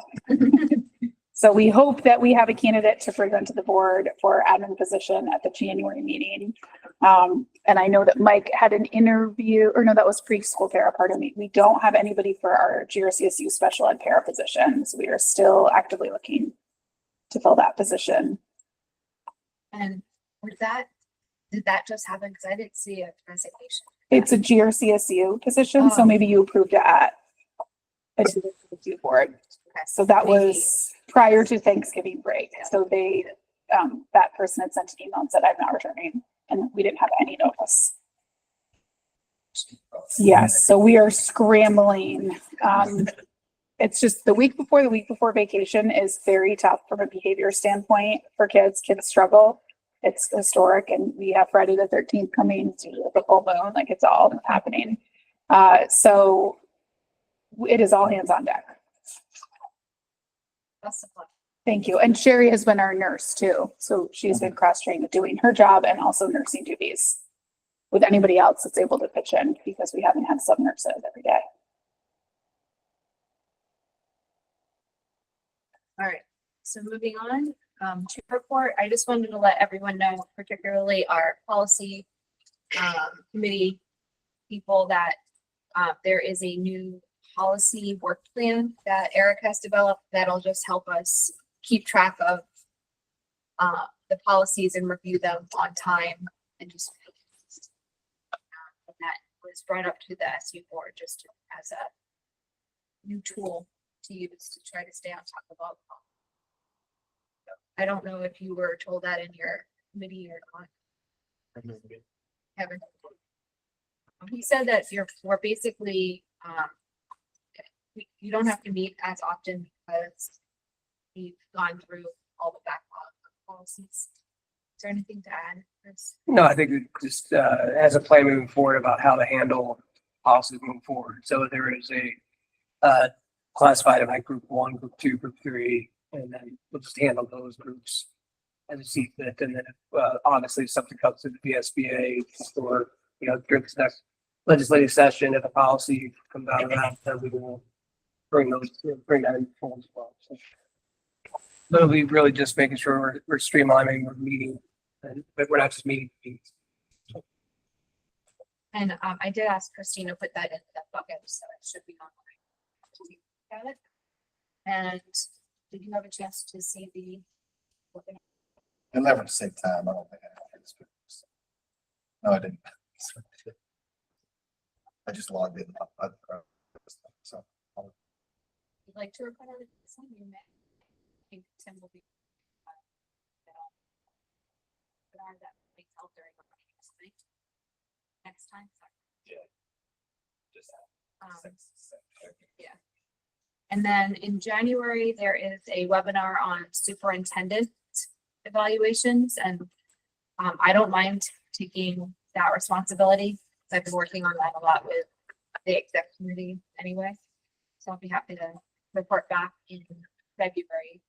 so we hope that we have a candidate to present to the board for admin position at the January meeting. And I know that Mike had an interview, or no, that was preschool para, pardon me. We don't have anybody for our GRCSU special ed para positions. We are still actively looking to fill that position. And did that just happen? Because I didn't see a resignation. It's a GRCSU position, so maybe you approved it at a GRCSU board. Okay. So that was prior to Thanksgiving break. So that person had sent an email and said, I'm not returning. And we didn't have any notice. Yes, so we are scrambling. It's just the week before vacation is very tough from a behavior standpoint for kids. Kids struggle. It's historic, and we have Friday the 13th coming to the full moon. Like, it's all happening. So it is all hands on deck. Best of luck. Thank you. And Sherry has been our nurse too. So she's been cross-trained with doing her job and also nursing duties with anybody else that's able to pitch in, because we haven't had sub nurses every day. All right, so moving on to report, I just wanted to let everyone know, particularly our policy committee people, that there is a new policy work plan that Eric has developed that'll just help us keep track of the policies and review them on time, and just and that was brought up to the SU board just as a new tool to use to try to stay on top of all. I don't know if you were told that in your committee or not. Kevin. He said that we're basically, you don't have to meet as often because we've gone through all the backlog of policies. Is there anything to add, Chris? No, I think it just has a plan moving forward about how to handle policies moving forward. So there is a classified in like group 1, group 2, group 3, and then we'll just handle those groups as a see fit. And then honestly, if something comes to the VSBA or, during this next legislative session, if a policy comes out of that, then we will bring that in full as well. So it'll be really just making sure we're streamlining, we're meeting, but we're not just meeting. And I did ask Christine to put that in that bucket, so it should be online. Got it? And did you have a chance to see the? You'll never save time. I don't think I have this. No, I didn't. I just logged in. So. You'd like to report on it? You may. I think Tim will be. That may tell during the meeting next time. Yeah. Just yeah. And then in January, there is a webinar on superintendent evaluations, and I don't mind taking that responsibility. I've been working on that a lot with the exec committee anyway. So I'll be happy to report back in February.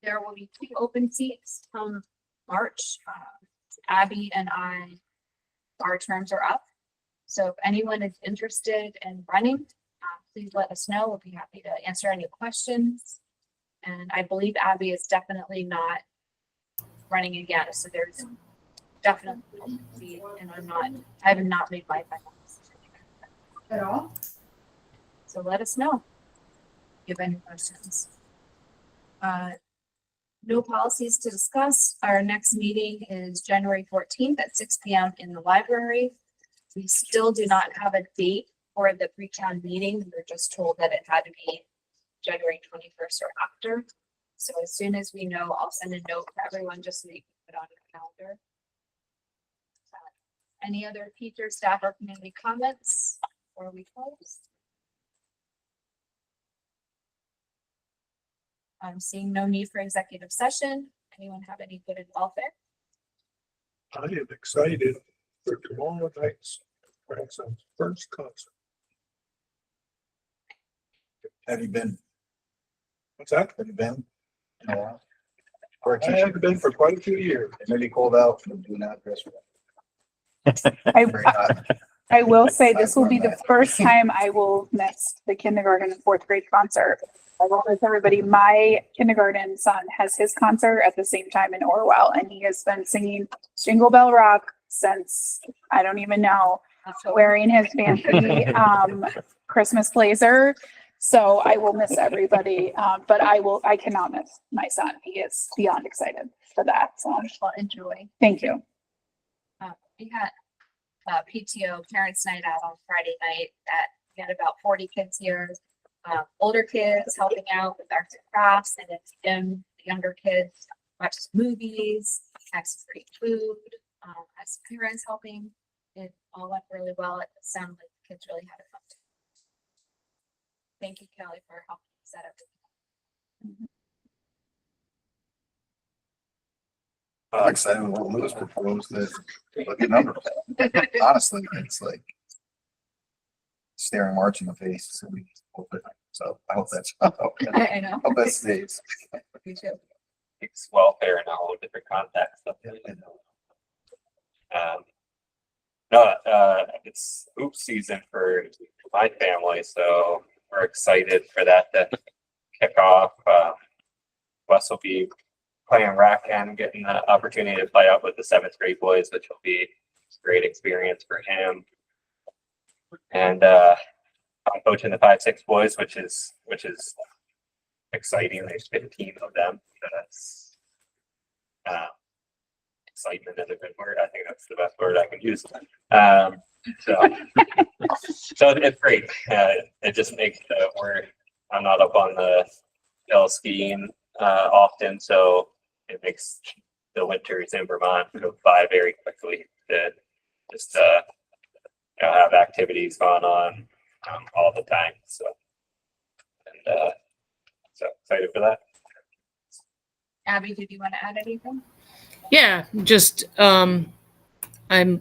There will be 2 open seats come March. Abby and our terms are up. So if anyone is interested in running, please let us know. We'll be happy to answer any questions. And I believe Abby is definitely not running again, so there's definitely, and I have not made my final decision At all? so let us know if you have any questions. No policies to discuss. Our next meeting is January 14th at 6 p.m. in the library. We still do not have a date for the pre-town meeting. We were just told that it had to be January 21st or after. So as soon as we know, I'll send a note for everyone just so they can put on your calendar. Any other teacher, staff, or community comments before we close? I'm seeing no need for executive session. Anyone have any good and welfare? I am excited for tomorrow night's grandson's first concert. Have you been? What's that? Have you been? No. I haven't been for quite a few years. It may be cold out, but do not dress for I, Very hot. I will say this will be the first time I will miss the kindergarten and fourth grade concert. I will miss everybody. My kindergarten son has his concert at the same time in Orwell, and he has been singing Jingle Bell Rock since, I don't even know, wearing his fancy Christmas blazer. So I will miss everybody, but I cannot miss my son. He is beyond excited for that. So Well, enjoy. thank you. We had PTO parents night out on Friday night that we had about 40 kids here. Older kids helping out with arts and crafts, and it's them, the younger kids watch movies, have some great food, as parents helping. It all went really well. It sounded like the kids really had a fun time. Thank you, Kelly, for helping set up. I'm excited with what Lewis proposed. That look at numbers. Honestly, it's like staring March in the face. So I hope that's. I I know. hope that stays. Me too. It's welfare in a whole different context. It's hoop season for my family, so we're excited for that to kick off. Wes will be playing rack and getting the opportunity to play out with the 7th grade boys, which will be a great experience for him. And I'm coaching the 5-6 boys, which is exciting. There's 15 of them. That's excitement is a good word. I think that's the best word I can use. So it's great. It just makes I'm not up on the hill skiing often, so it makes the winters in Vermont go by very quickly. To just have activities going on all the time. So excited for that. Abby, did you want to add anything? Yeah, just I'm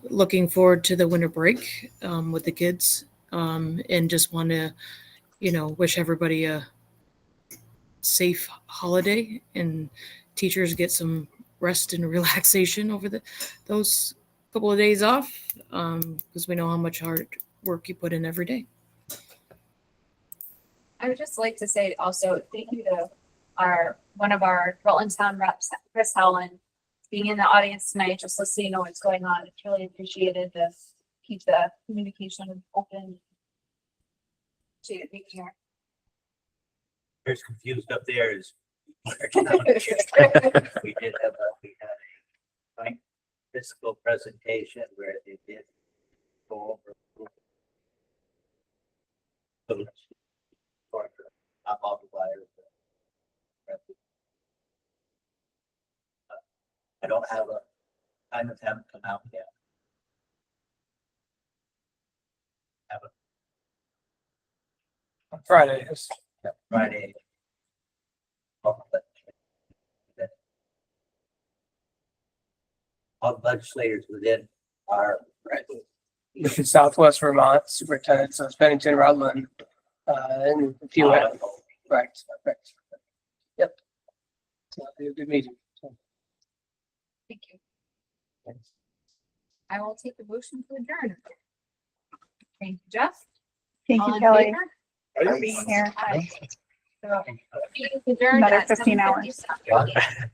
looking forward to the winter break with the kids, and just want to, wish everybody a safe holiday and teachers get some rest and relaxation over those couple of days off, because we know how much hard work you put in every day. I would just like to say also thank you to one of our Rutland Town reps, Chris Helen, being in the audience tonight, just listening to what's going on. It's really appreciated to keep the communication open. To be here. Who's confused up there is. We had a physical presentation where they did go over. I'm multipliers. I don't have time of them come out yet. On Friday. Yes. Friday. All legislators within our. This is Southwest Vermont Superintendent, so it's Bennington, Rutland, and a few. Right. Yep. So it'll be a good meeting. Thank you. I will take the motion to adjourn. Thank you, Jeff. Thank All you, in Kelly, favor? for being here. Aye. So, meeting is adjourned Another at 15 hours. 7:57.